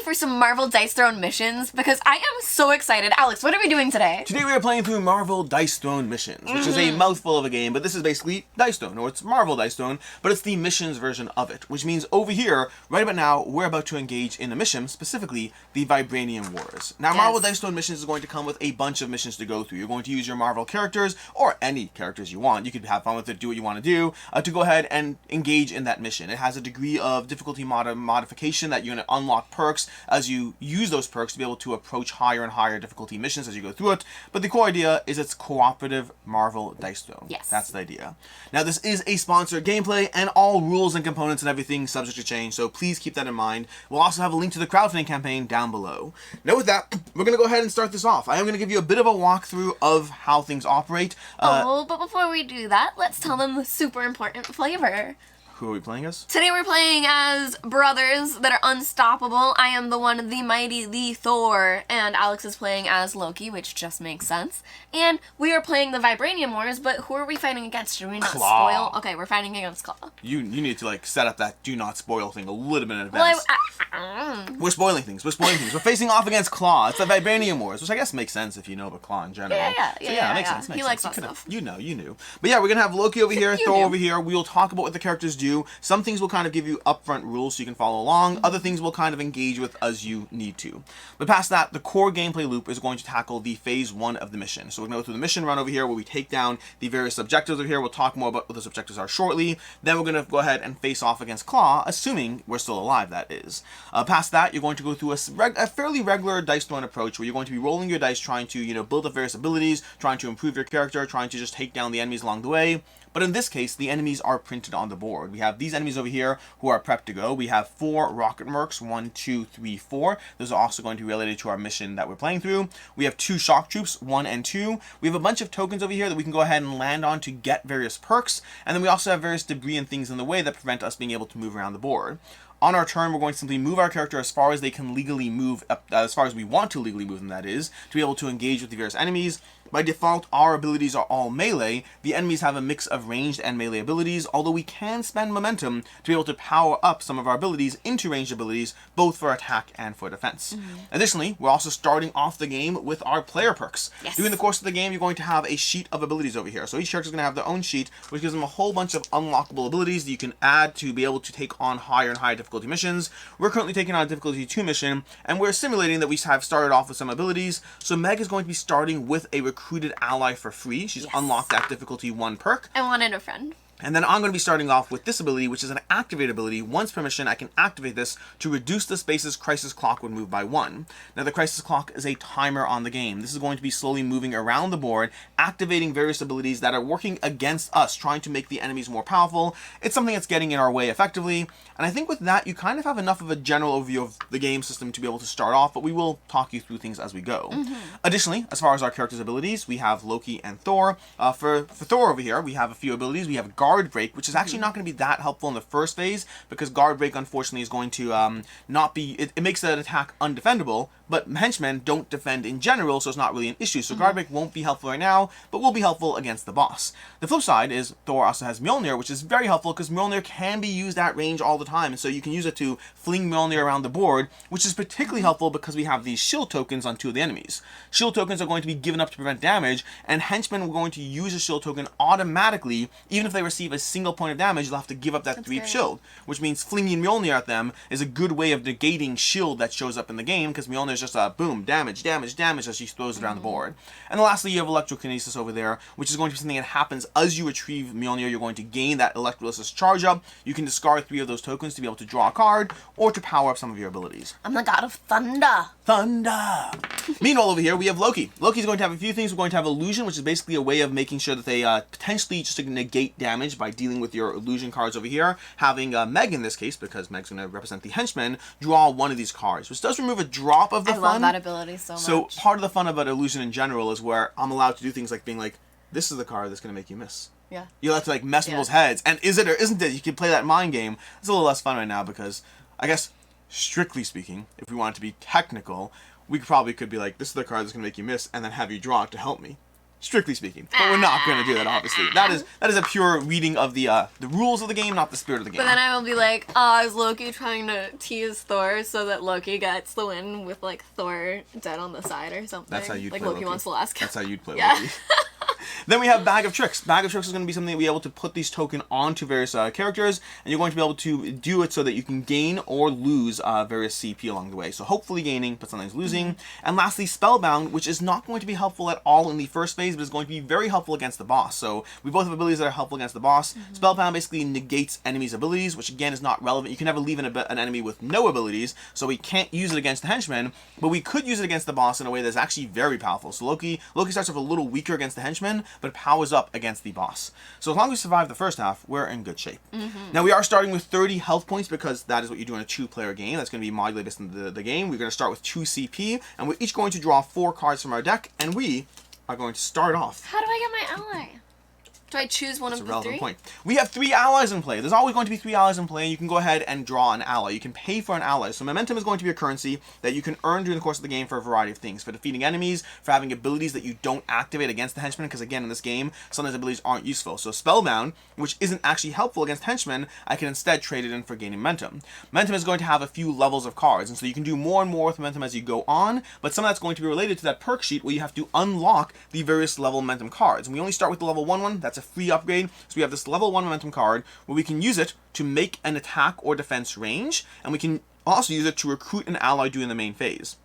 for some Marvel Dice Throne missions? Because I am so excited. Alex, what are we doing today? Today we are playing through Marvel Dice Throne Missions, which is a mouthful of a game, but this is basically Dice Throne, or it's Marvel Dice Throne, but it's the missions version of it, which means over here, right about now, we're about to engage in a mission, specifically the Vibranium Wars. Now, Marvel Dice Throne Missions is going to come with a bunch of missions to go through. You're going to use your Marvel characters, or any characters you want. You could have fun with it, do what you want to do, to go ahead and engage in that mission. It has a degree of difficulty modification that you're going to unlock perks as you use those perks to be able to approach higher and higher difficulty missions as you go through it. But the core idea is it's cooperative Marvel Dice Throne. Yes. That's the idea. Now, this is a sponsored gameplay, and all rules and components and everything subject to change, so please keep that in mind. We'll also have a link to the crowdfunding campaign down below. Now, with that, we're going to go ahead and start this off. I am going to give you a bit of a walkthrough of how things operate. But before we do that, let's tell them the super important flavor. Who are we playing as? Today we're playing as brothers that are unstoppable. I am the one, the mighty, the Thor, and Alex is playing as Loki, which just makes sense. And we are playing the Vibranium Wars, but who are we fighting against? Should we not Klaw. spoil? Okay, we're fighting against Klaw. You need to like set up that do not spoil thing a little bit in advance. We're spoiling things. We're facing off against Klaw. It's the Vibranium Wars, which I guess makes sense if you know about Klaw in general. Yeah, it makes sense. He likes that stuff. You knew. But yeah, we're gonna have Loki over here, Thor over here. We will talk about what the characters do. Some things will kind of give you upfront rules so you can follow along. Other things will kind of engage with as you need to. But past that, the core gameplay loop is going to tackle the phase 1 of the mission. So we're gonna go through the mission run over here where we take down the various objectives over here. We'll talk more about what those objectives are shortly. Then we're gonna go ahead and face off against Klaw, assuming we're still alive, that is. Past that, you're going to go through a fairly regular dice throwing approach where you're going to be rolling your dice, trying to, build up various abilities, trying to improve your character, trying to just take down the enemies along the way. But in this case, the enemies are printed on the board. We have these enemies over here who are prepped to go. We have 4 rocket mercs, 1, 2, 3, 4. Those are also going to be related to our mission that we're playing through. We have 2 shock troops, 1 and 2. We have a bunch of tokens over here that we can go ahead and land on to get various perks. And then we also have various debris and things in the way that prevent us being able to move around the board. On our turn, we're going to simply move our character as far as they can legally move, as far as we want to legally move them, that is, to be able to engage with the various enemies. By default, our abilities are all melee. The enemies have a mix of ranged and melee abilities, although we can spend momentum to be able to power up some of our abilities into ranged abilities, both for attack and for defense. Additionally, we're also starting off the game with our player perks. Yes. During the course of the game, you're going to have a sheet of abilities over here. So each character is going to have their own sheet, which gives them a whole bunch of unlockable abilities that you can add to be able to take on higher and higher difficulty missions. We're currently taking on a difficulty 2 mission, and we're simulating that we have started off with some abilities. So Meg is going to be starting with a recruited ally for free. She's unlocked that difficulty 1 perk. I wanted a friend. And then I'm going to be starting off with this ability, which is an activate ability. Once per mission, I can activate this to reduce the space's crisis clock when moved by 1. Now, the crisis clock is a timer on the game. This is going to be slowly moving around the board, activating various abilities that are working against us, trying to make the enemies more powerful. It's something that's getting in our way effectively. And I think with that, you kind of have enough of a general overview of the game system to be able to start off, but we will talk you through things as we go. Additionally, as far as our characters' abilities, we have Loki and Thor. For Thor over here, we have a few abilities. We have Guard Break, which is actually not going to be that helpful in the first phase, because Guard Break, unfortunately, is going to not be... It makes an attack undefendable, but henchmen don't defend in general, so it's not really an issue. So Guard Break won't be helpful right now, but will be helpful against the boss. The flip side is Thor also has Mjolnir, which is very helpful because Mjolnir can be used at range all the time, and so you can use it to fling Mjolnir around the board, which is particularly helpful because we have these shield tokens on 2 of the enemies. Shield tokens are going to be given up to prevent damage, and henchmen are going to use a shield token automatically. Even if they receive a single point of damage, they'll have to give up that 3 shield, which means flinging Mjolnir at them is a good way of negating shield that shows up in the game, because Mjolnir is just a boom, damage as she throws it around the board. And then lastly, you have electrokinesis over there, which is going to be something that happens as you retrieve Mjolnir. You're going to gain that electrolysis charge up. You can discard 3 of those tokens to be able to draw a card or to power up some of your abilities. I'm the god of thunder. Thunder! Meanwhile, over here, we have Loki. Loki's going to have a few things. We're going to have illusion, which is basically a way of making sure that they potentially just negate damage by dealing with your illusion cards over here. Having Meg in this case, because Meg's going to represent the henchman, draw 1 of these cards, which does remove a drop of the fun. I love that ability so much. So part of the fun about illusion in general is where I'm allowed to do things like being like, this is the card that's going to make you miss. Yeah. You have to like mess with people's heads. And is it or isn't it? You can play that mind game. It's a little less fun right now because I guess, strictly speaking, if we want it to be technical, we probably could be like, this is the card that's going to make you miss, and then have you draw it to help me. Strictly speaking. But we're not going to do that, obviously. That is a pure reading of the rules of the game, not the spirit of the game. But then I will be like, oh, is Loki trying to tease Thor so that Loki gets the win with, like, Thor dead on the side or something? That's how you'd like play Loki wants the last kill. That's how you'd play Yeah. Loki. Then we have Bag of Tricks. Bag of Tricks is going to be something that we able to put these token onto various characters, and you're going to be able to do it so that you can gain or lose various CP along the way. So hopefully gaining, but sometimes losing. And lastly, Spellbound, which is not going to be helpful at all in the first phase, but is going to be very helpful against the boss. So we both have abilities that are helpful against the boss. Spellbound basically negates enemies' abilities, which again is not relevant. You can never leave an enemy with no abilities, so we can't use it against the henchman, but we could use it against the boss in a way that's actually very powerful. So Loki starts off a little weaker against the henchman, but powers up against the boss. So as long as we survive the first half, we're in good shape. Now we are starting with 30 health points because that is what you do in a 2-player game. That's going to be modulated based on the game. We're going to start with 2 CP, and we're each going to draw 4 cards from our deck, and we are going to start off. How do I get my ally? Do I choose one That's of a the relevant 3? point. We have 3 allies in play. There's always going to be 3 allies in play. You can go ahead and draw an ally. You can pay for an ally. So momentum is going to be a currency that you can earn during the course of the game for a variety of things. For defeating enemies, for having abilities that you don't activate against the henchman, because again, in this game, sometimes abilities aren't useful. So Spellbound, which isn't actually helpful against henchmen, I can instead trade it in for gaining momentum. Momentum is going to have a few levels of cards, and so you can do more and more with momentum as you go on, but some of that's going to be related to that perk sheet where you have to unlock the various level momentum cards. And we only start with the level 1 one. That's a free upgrade. So we have this level 1 momentum card where we can use it to make an attack or defense range, and we can also use it to recruit an ally during the main phase.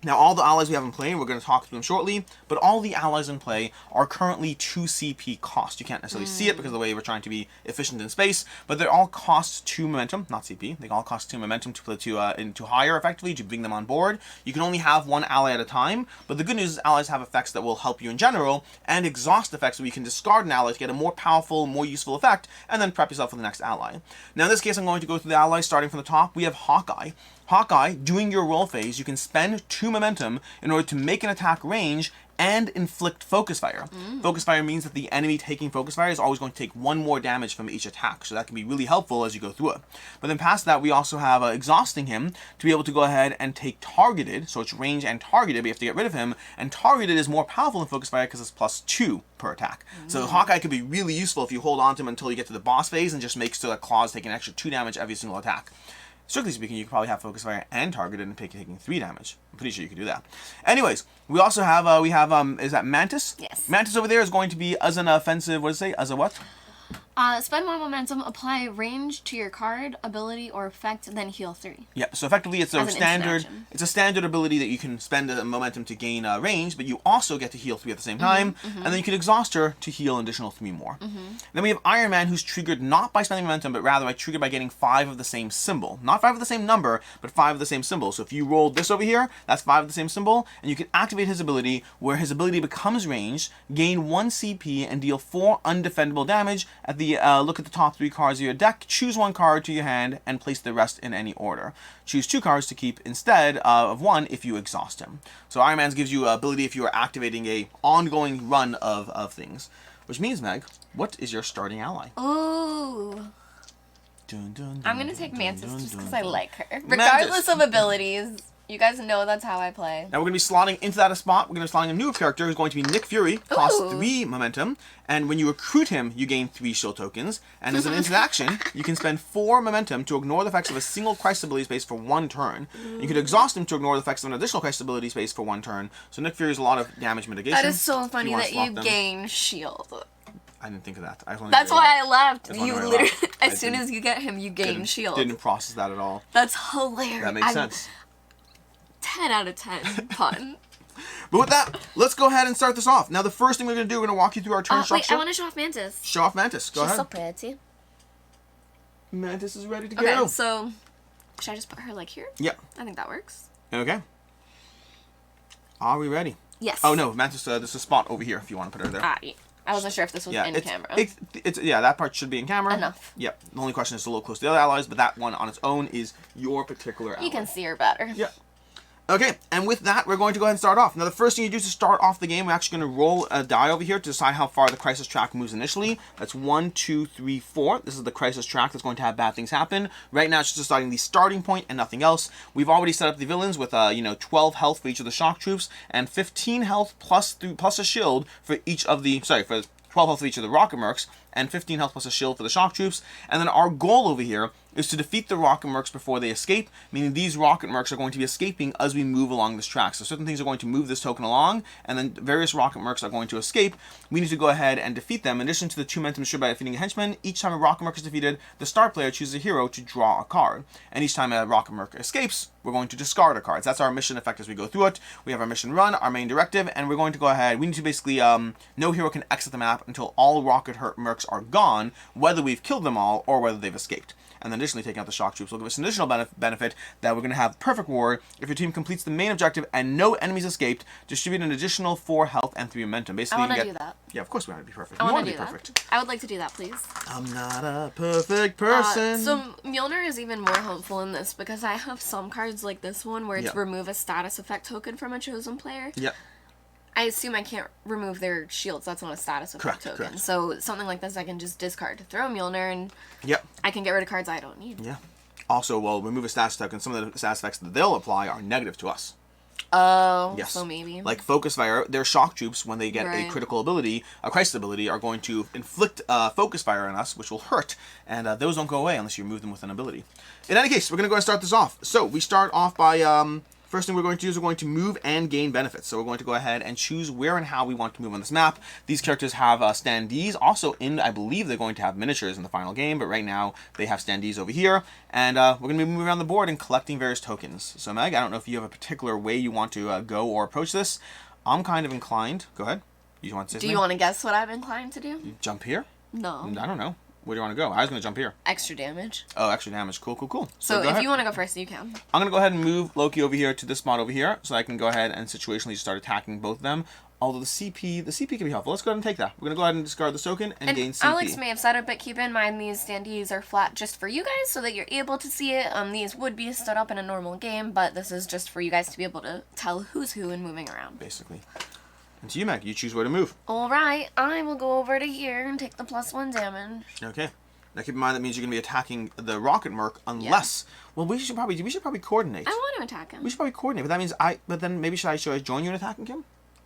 Now, all the allies we have in play, we're going to talk through them shortly, but all the allies in play are currently 2 CP cost. You can't necessarily see it because of the way we're trying to be efficient in space, but they're all cost 2 momentum, not CP. They all cost 2 momentum to hire effectively, to bring them on board. You can only have 1 ally at a time, but the good news is allies have effects that will help you in general, and exhaust effects where you can discard an ally to get a more powerful, more useful effect, and then prep yourself for the next ally. Now, in this case, I'm going to go through the allies starting from the top. We have Hawkeye. Hawkeye, during your roll phase, you can spend 2 momentum in order to make an attack range and inflict focus fire. Focus fire means that the enemy taking focus fire is always going to take 1 more damage from each attack, so that can be really helpful as you go through it. But then past that, we also have exhausting him to be able to go ahead and take targeted, so it's range and targeted, but you have to get rid of him, and targeted is more powerful than focus fire because it's +2 per attack. So Hawkeye could be really useful if you hold on to him until you get to the boss phase and just make so that Klaw's taking an extra 2 damage every single attack. Strictly speaking, you could probably have focus fire and targeted and taking 3 damage. I'm pretty sure you could do that. Anyways, we also have is that Mantis? Yes. Mantis over there is going to be as an offensive. What does it say? As a what? Spend 1 momentum, apply range to your card, ability, or effect, then heal 3. Yeah, so effectively it's As a standard ability that you can spend a momentum to gain range, but you also get to heal 3 at the same time, and then you can exhaust her to heal an additional 3 more. Then we have Iron Man, who's triggered not by spending momentum, but rather triggered by getting 5 of the same symbol. Not 5 of the same number, but 5 of the same symbol. So if you rolled this over here, that's 5 of the same symbol, and you can activate his ability, where his ability becomes ranged, gain 1 CP, and deal 4 undefendable damage. At the look at the top 3 cards of your deck, choose 1 card to your hand, and place the rest in any order. Choose 2 cards to keep instead of 1 if you exhaust him. So Iron Man gives you ability if you are activating a ongoing run of things. Which means, Meg, what is your starting ally? Ooh. Dun, dun, dun, I'm gonna take dun, Mantis dun, just dun, because I dun. like her. Regardless of abilities, you guys know that's how I play. Now we're going to be slotting into that spot. We're going to be slotting a new character who's going to be Nick Fury. Costs Ooh. 3 momentum. And when you recruit him, you gain 3 shield tokens. And as an instant action, you can spend 4 momentum to ignore the effects of a single crisis ability space for 1 turn. You could exhaust him to ignore the effects of an additional crisis ability space for 1 turn. So Nick Fury is a lot of damage mitigation. That is so funny wanna that swap you them. gain shield. I didn't think of that. That's why I left. That's You why I literally, laughed. as soon as you get him, you gain shield. Didn't process that at all. That's hilarious. That makes sense. 10 out of 10 pun. But with that, let's go ahead and start this off. Now, the first thing we're going to do, we're going to walk you through our turn Wait, structure. I want to show off Mantis. Show off Mantis. Go She's ahead. so pretty. Mantis is ready to Okay, go. so should I just put her like here? Yeah. I think that works. Okay. Are we ready? Yes. Oh, no, Mantis, there's a spot over here if you want to put her there. I wasn't sure if this was in camera. Yeah, that part should be in camera. Enough. Yep. The only question is a little close to the other allies, but that one on its own is your particular ally. You can see her better. Yeah. Okay, and with that, we're going to go ahead and start off. Now, the first thing you do to start off the game, we're actually going to roll a die over here to decide how far the crisis track moves initially. That's 1, 2, 3, 4. This is the crisis track that's going to have bad things happen. Right now, it's just deciding the starting point and nothing else. We've already set up the villains with, 12 health for each of the shock troops and 15 health plus a shield for each of the, for 12 health for each of the rocket mercs, and 15 health plus a shield for the shock troops. And then our goal over here is to defeat the rocket mercs before they escape, meaning these rocket mercs are going to be escaping as we move along this track. So certain things are going to move this token along, and then various rocket mercs are going to escape. We need to go ahead and defeat them. In addition to the 2 momentum assured by defeating a henchman, each time a rocket merc is defeated, the star player chooses a hero to draw a card. And each time a rocket merc escapes, we're going to discard a card. So that's our mission effect as we go through it. We have our mission run, our main directive, and we're going to go ahead. We need to basically, no hero can exit the map until all rocket mercs are gone, whether we've killed them all or whether they've escaped. And then additionally, taking out the shock troops will give us an additional benefit that we're going to have perfect war. If your team completes the main objective and no enemies escaped, distribute an additional 4 health and 3 momentum. Basically, I want to do that. Yeah, of course we want to be perfect. I want to be do perfect. that. I would like to do that, please. I'm not a perfect person. So Mjolnir is even more helpful in this because I have some cards like this one where it's remove a status effect token from a chosen player. Yeah. I assume I can't remove their shields. That's not a status effect token. Correct. So something like this I can just discard to throw Mjolnir, and I can get rid of cards I don't need. Yeah. Also, well, remove a status token. Some of the status effects that they'll apply are negative to us. Oh, yes. So maybe. Like Focus Fire, their shock troops, when they get a critical ability, a crisis ability, are going to inflict Focus Fire on us, which will hurt, and those don't go away unless you remove them with an ability. In any case, we're going to go and start this off. So, we start off by... First thing we're going to do is we're going to move and gain benefits. So we're going to go ahead and choose where and how we want to move on this map. These characters have standees. Also, I believe they're going to have miniatures in the final game, but right now they have standees over here. And we're going to be moving around the board and collecting various tokens. So Meg, I don't know if you have a particular way you want to go or approach this. I'm kind of inclined. Go ahead. You want to say something? Do you want to guess what I'm inclined to do? Jump here? No. I don't know. Where do you want to go? I was going to jump here. Extra damage. Oh, extra damage. Cool. So if you want to go first, you can. I'm going to go ahead and move Loki over here to this spot over here, so I can go ahead and situationally start attacking both of them. Although the CP can be helpful. Let's go ahead and take that. We're going to go ahead and discard the token and gain CP. Alex may have said it, but keep in mind these standees are flat just for you guys so that you're able to see it. These would be stood up in a normal game, but this is just for you guys to be able to tell who's who and moving around. Basically. And to you, Meg, you choose where to move. Alright, I will go over to here and take the +1 damage. Okay. Now keep in mind that means you're going to be attacking the rocket merc unless... Yeah. Well, we should probably coordinate. I want to attack him. We should probably coordinate, but that means But then maybe should I join you in attacking him?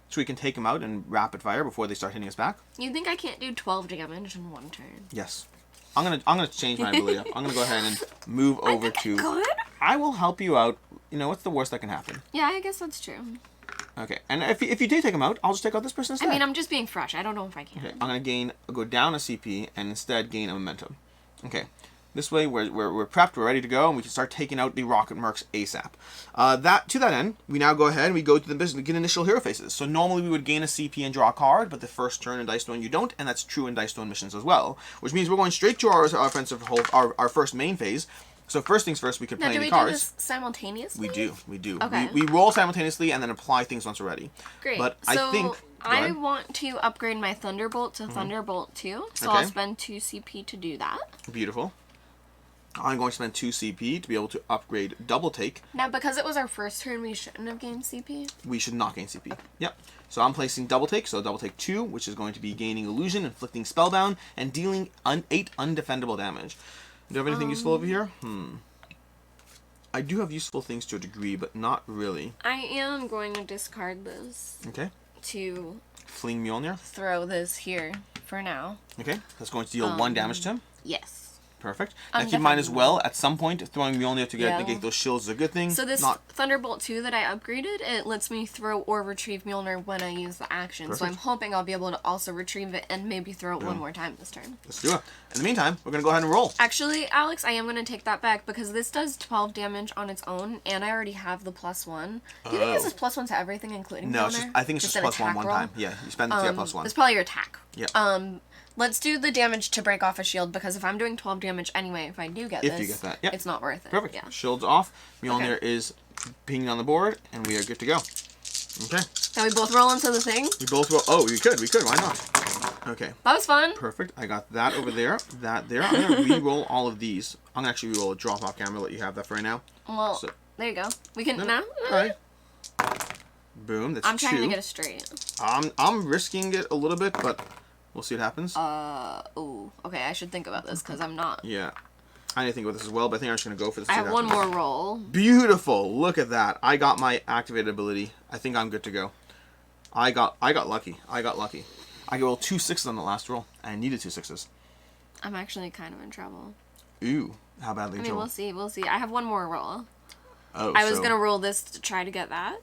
So we can take him out and rapid fire before they start hitting us back? You think I can't do 12 damage in one turn? Yes. I'm gonna change my ability up. I'm gonna go ahead and move over to... I will help you out. You know, what's the worst that can happen? Yeah, I guess that's true. Okay, and if you do take him out, I'll just take out this person instead. I mean, I'm just being fresh. I don't know if I can. Okay, I'm gonna go down a CP and instead gain a momentum. Okay, this way we're prepped, we're ready to go, and we can start taking out the rocket mercs ASAP. To that end, we now go ahead and we go to the business, get initial hero faces. So normally we would gain a CP and draw a card, but the first turn in Dice Stone you don't, and that's true in Dice Stone missions as well. Which means we're going straight to our offensive our first main phase. So first things first, we could play any cards. Now, do we do this simultaneously? We do. Okay. We roll simultaneously and then apply things once we're ready. Great. But so I want to upgrade my Thunderbolt to Thunderbolt 2, so I'll spend 2 CP to do that. Beautiful. I'm going to spend 2 CP to be able to upgrade Double Take. Now, because it was our first turn, we shouldn't have gained CP? We should not gain CP. Yep. So I'm placing Double Take, so Double Take 2, which is going to be gaining Illusion, inflicting Spellbound, and dealing 8 undefendable damage. Do you have anything useful over here? I do have useful things to a degree, but not really. I am going to discard this. Okay. To... Fling Mjolnir. Throw this here for now. Okay. That's going to deal 1 damage to him. Yes. Perfect. Now keep in mind as well, at some point, throwing Mjolnir to negate those shields is a good thing. So this Thunderbolt 2 that I upgraded, it lets me throw or retrieve Mjolnir when I use the action. Perfect. So I'm hoping I'll be able to also retrieve it and maybe throw it one more time this turn. Let's do it. In the meantime, we're going to go ahead and roll. Actually, Alex, I am going to take that back because this does 12 damage on its own, and I already have the +1. Do you think this is +1 to everything, including No, Mjolnir? I think it's just +1 one time. Yeah, you spend the +1. It's probably your attack. Yeah. Let's do the damage to break off a shield, because if I'm doing 12 damage anyway, if I do get this, you get that, yep. It's not worth it. Perfect. Yeah. Shield's off. Mjolnir is pinging on the board, and we are good to go. Okay. Can we both roll into the thing? We both roll. Oh, we could. Why not? Okay. That was fun. Perfect. I got that over there. That there. I'm going to re-roll all of these. I'm going to actually re-roll a drop-off camera, let you have that for right now. Well, there you go. We can... now? All right. Boom, that's 2. I'm trying to get a straight. I'm risking it a little bit, but we'll see what happens. Ooh. Okay, I should think about this because I'm not. Yeah. I need to think about this as well, but I think I'm just going to go for this. I have one more roll. Beautiful. Look at that. I got my activated ability. I think I'm good to go. I got lucky. I rolled 2 6s on the last roll. I needed 2 6s. I'm actually kind of in trouble. Ooh. How badly in trouble? We'll see. I have one more roll. Oh, I was going to roll this to try to get that.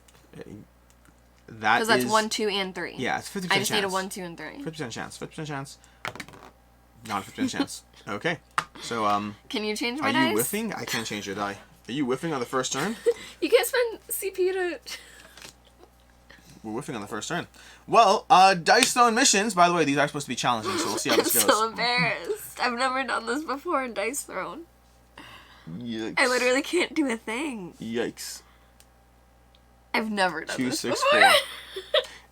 Because that's 1, 2, and 3. Yeah, it's 50% chance. I just need a 1, 2, and 3. 50% chance. 50% chance. Not a 50% chance. Okay. So, can you change my dice? Are you whiffing? I can't change your die. Are you whiffing on the first turn? You can't spend CP to... We're whiffing on the first turn. Well, Dice Throne missions, by the way, these are supposed to be challenging, so we'll see how this goes. I'm so embarrassed. I've never done this before in Dice Throne. Yikes. I literally can't do a thing. Yikes. I've never done 2, this 6, before. 4.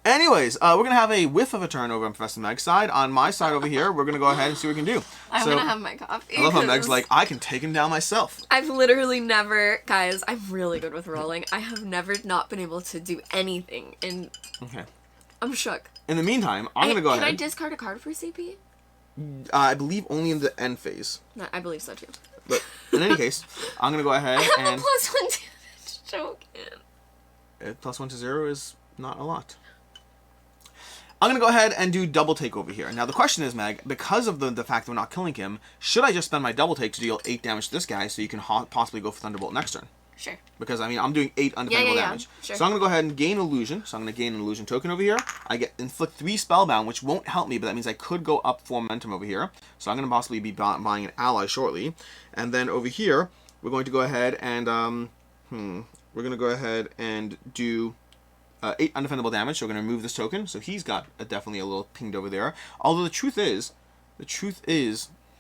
Anyways, we're going to have a whiff of a turn over on Professor Meg's side. On my side over here, we're going to go ahead and see what we can do. I'm going to have my coffee. I love how Meg's like, I can take him down myself. I've literally never... Guys, I'm really good with rolling. I have never not been able to do anything. And okay. I'm shook. In the meantime, I'm going to go ahead. Can I discard a card for CP? I believe only in the end phase. No, I believe so too. But in any case, I'm going to go ahead I have and... a +1 damage token. +1 to 0 is not a lot. I'm going to go ahead and do double take over here. Now the question is, Meg, because of the fact that we're not killing him, should I just spend my double take to deal 8 damage to this guy so you can possibly go for Thunderbolt next turn? Sure. Because, I mean, I'm doing 8 undefendable damage. Sure. So I'm going to go ahead and gain illusion. So I'm going to gain an illusion token over here. I get inflict 3 spellbound, which won't help me, but that means I could go up 4 momentum over here. So I'm going to possibly be buying an ally shortly. And then over here, we're going to go ahead and, we're going to go ahead and do 8 undefendable damage. So we're going to remove this token. So he's got definitely a little pinged over there. Although the truth is,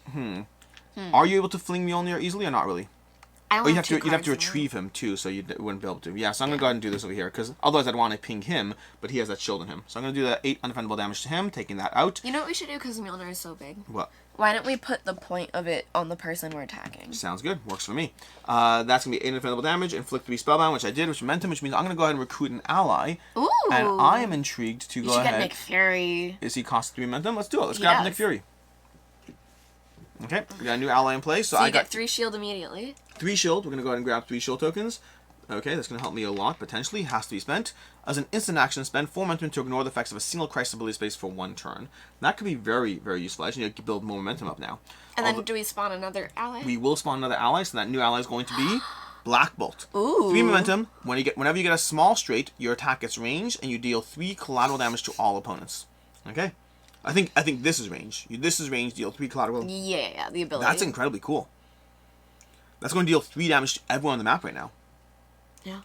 are you able to fling Mjolnir easily or not really? Oh, you'd have to retrieve him too, so you wouldn't be able to. Yeah, so I'm going to go ahead and do this over here, because otherwise I'd want to ping him, but he has that shield on him. So I'm going to do that 8 undefendable damage to him, taking that out. You know what we should do, because Mjolnir is so big? What? Why don't we put the point of it on the person we're attacking? Sounds good. Works for me. That's going to be 8 undefendable damage, inflict 3 spellbound, which I did, which momentum, which means I'm going to go ahead and recruit an ally. Ooh! And I am intrigued to go ahead. You should get Nick Fury. Is he cost 3 momentum? Let's do it. Let's grab Nick Fury. Okay, we got a new ally in place. So I get 3 shield immediately. 3 shield. We're going to go ahead and grab 3 shield tokens. Okay, that's going to help me a lot, potentially. Has to be spent. As an instant action, spend 4 momentum to ignore the effects of a single crisis ability space for 1 turn. That could be very, very useful. I just need to build more momentum up now. And then do we spawn another ally? We will spawn another ally, so that new ally is going to be Black Bolt. Ooh. 3 momentum. Whenever you get a small straight, your attack gets ranged, and you deal 3 collateral damage to all opponents. Okay? I think this is range. This is range, deal 3 collateral. Yeah, the ability. That's incredibly cool. That's going to deal 3 damage to everyone on the map right now. Yeah.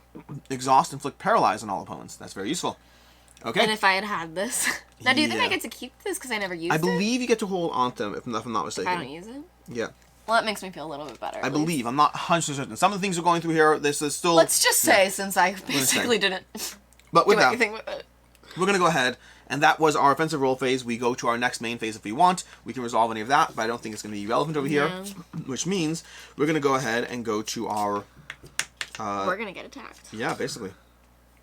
Exhaust, inflict, paralyze on all opponents. That's very useful. Okay. And if I had this. Now, do you think I get to keep this because I never used it? I believe you get to hold on to them, if I'm not mistaken. If I don't use it? Yeah. Well, that makes me feel a little bit better. I believe. I'm not 100% certain. Some of the things we're going through here, this is still... Let's just say, since I basically didn't but with do that, anything with it. We're going to go ahead, and that was our offensive roll phase. We go to our next main phase if we want. We can resolve any of that, but I don't think it's going to be relevant over here. Which means we're going to go ahead and go to our... we're going to get attacked. Yeah, basically.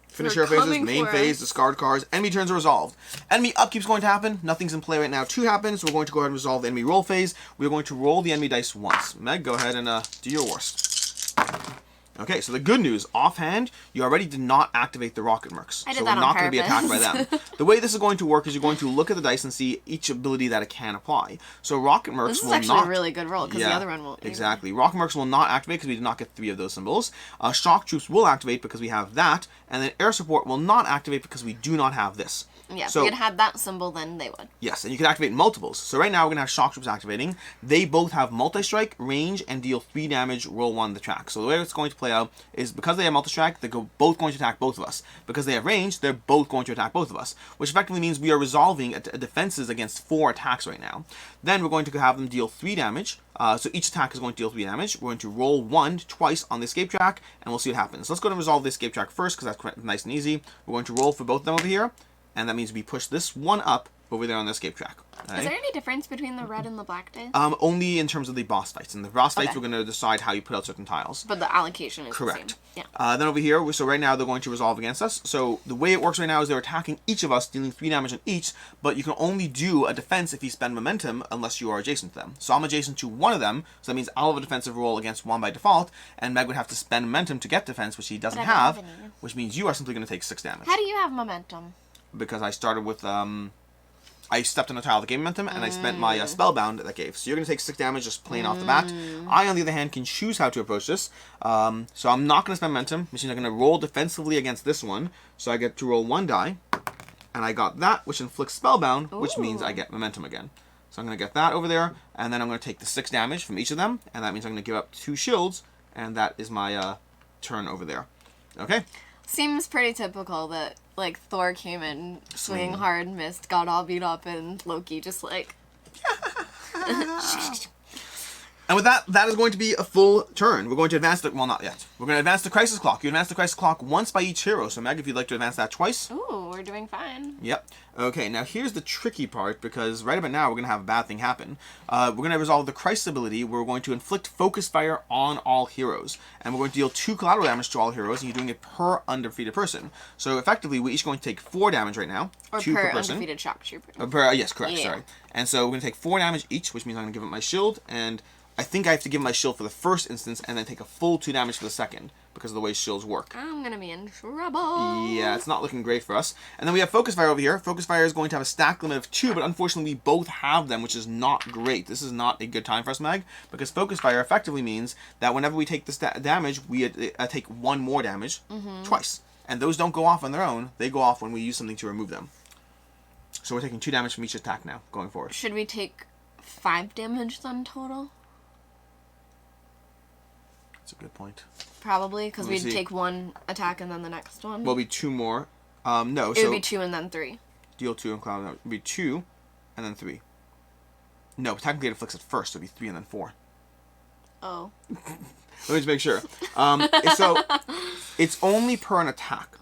Finish your phases, main phase, discard cards, enemy turns are resolved. Enemy upkeep's going to happen. Nothing's in play right now to happen, so we're going to go ahead and resolve the enemy roll phase. We're going to roll the enemy dice once. Meg, go ahead and do your worst. Okay, so the good news, offhand, you already did not activate the rocket mercs. I did so that we're not going to be attacked by them. The way this is going to work is you're going to look at the dice and see each ability that it can apply. So rocket mercs will not... This is actually a really good roll, because the other one won't. Exactly. Rocket mercs will not activate because we did not get 3 of those symbols. Shock troops will activate because we have that. And then air support will not activate because we do not have this. Yeah, so, if we had had that symbol, then they would. Yes, and you can activate multiples. So right now we're going to have shock troops activating. They both have multi-strike, range, and deal 3 damage, roll 1 the track. So the way it's going to play out is because they have multi-strike, they're both going to attack both of us. Because they have range, they're both going to attack both of us. Which effectively means we are resolving defenses against 4 attacks right now. Then we're going to have them deal 3 damage. So each attack is going to deal 3 damage. We're going to roll 1 twice on the escape track, and we'll see what happens. So let's go and resolve the escape track first, because that's nice and easy. We're going to roll for both of them over here. And that means we push this one up over there on the escape track. Okay? Is there any difference between the red and the black dice? Only in terms of the boss fights. In the boss fights, Okay. we're going to decide how you put out certain tiles. But the allocation is Correct. the same. Yeah. Then over here, so right now they're going to resolve against us. So the way it works right now is they're attacking each of us, dealing 3 damage on each, but you can only do a defense if you spend momentum unless you are adjacent to them. So I'm adjacent to one of them, so that means I'll have a defensive roll against one by default, and Meg would have to spend momentum to get defense, which he doesn't But I don't have, have any. which means you are simply going to take 6 damage. How do you have momentum? Because I started with, I stepped on a tile that gave momentum, and I spent my spellbound that gave. So you're going to take 6 damage just plain off the bat. I, on the other hand, can choose how to approach this. So I'm not going to spend momentum, which means I'm going to roll defensively against this one. So I get to roll 1 die, and I got that, which inflicts spellbound, which means I get momentum again. So I'm going to get that over there, and then I'm going to take the 6 damage from each of them, and that means I'm going to give up 2 shields, and that is my turn over there. Okay? Seems pretty typical that, like, Thor came in, swinging hard, missed, got all beat up, and Loki just, like... And with that, that is going to be a full turn. We're going to advance the... Well, not yet. We're going to advance the Crisis Clock. You advance the Crisis Clock once by each hero. So, Meg, if you'd like to advance that twice. Ooh, we're doing fine. Yep. Okay, now here's the tricky part, because right about now, we're going to have a bad thing happen. We're going to resolve the Crisis ability. We're going to inflict Focus Fire on all heroes. And we're going to deal 2 collateral damage to all heroes, and you're doing it per undefeated person. So, effectively, we're each going to take 4 damage right now. Or 2 per person. undefeated shock trooper. Yes, correct, Yeah. sorry. And so, we're going to take 4 damage each, which means I'm going to give up my shield, and... I think I have to give my shield for the first instance and then take a full 2 damage for the second because of the way shields work. I'm gonna be in trouble. Yeah, it's not looking great for us. And then we have Focus Fire over here. Focus Fire is going to have a stack limit of 2, but unfortunately we both have them, which is not great. This is not a good time for us, Mag, because Focus Fire effectively means that whenever we take this damage, we take 1 more damage twice. And those don't go off on their own. They go off when we use something to remove them. So we're taking 2 damage from each attack now, going forward. Should we take 5 damage then total? That's a good point. Probably, because Let me we'd see. take 1 attack and then the next one. Well, it'll be 2 more. No, It so... would be 2 and then 3. Deal 2 and Klaw. No, it would be 2 and then 3. No, technically it afflicts it first, so it would be 3 and then 4. Oh. Let me just make sure. So, it's only per an attack.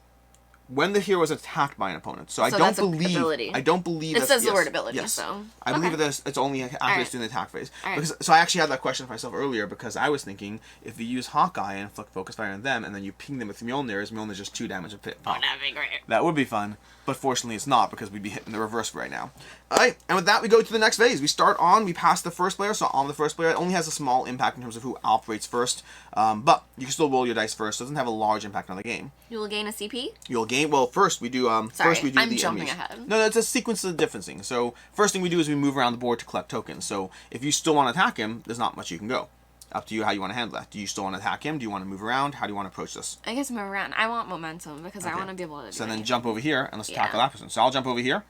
When the hero is attacked by an opponent. So I don't that's a believe... ability. I don't believe It that's... says the yes, word ability, yes. so... I believe it's only after Alright. it's doing the attack phase. Alright. Because, so I actually had that question for myself earlier because I was thinking if you use Hawkeye and inflict Focus Fire on them and then you ping them with Mjolnir, Mjolnir's just 2 damage a pit. Oh, that'd be great. That would be fun, but fortunately it's not because we'd be hitting the reverse right now. Alright, and with that we go to the next phase. We pass the first player, so on the first player it only has a small impact in terms of who operates first, but you can still roll your dice first, so it doesn't have a large impact on the game. You will gain a CP? You'll gain, well first we do, Sorry, first we do I'm the jumping enemies. ahead. No, it's a sequence of different things. So first thing we do is we move around the board to collect tokens, so if you still want to attack him, there's not much you can go. Up to you how you want to handle that. Do you still want to attack him? Do you want to move around? How do you want to approach this? I guess move around. I want momentum because I Okay. want to be able to do So then anything. jump over here and let's tackle that person. So I'll jump over here.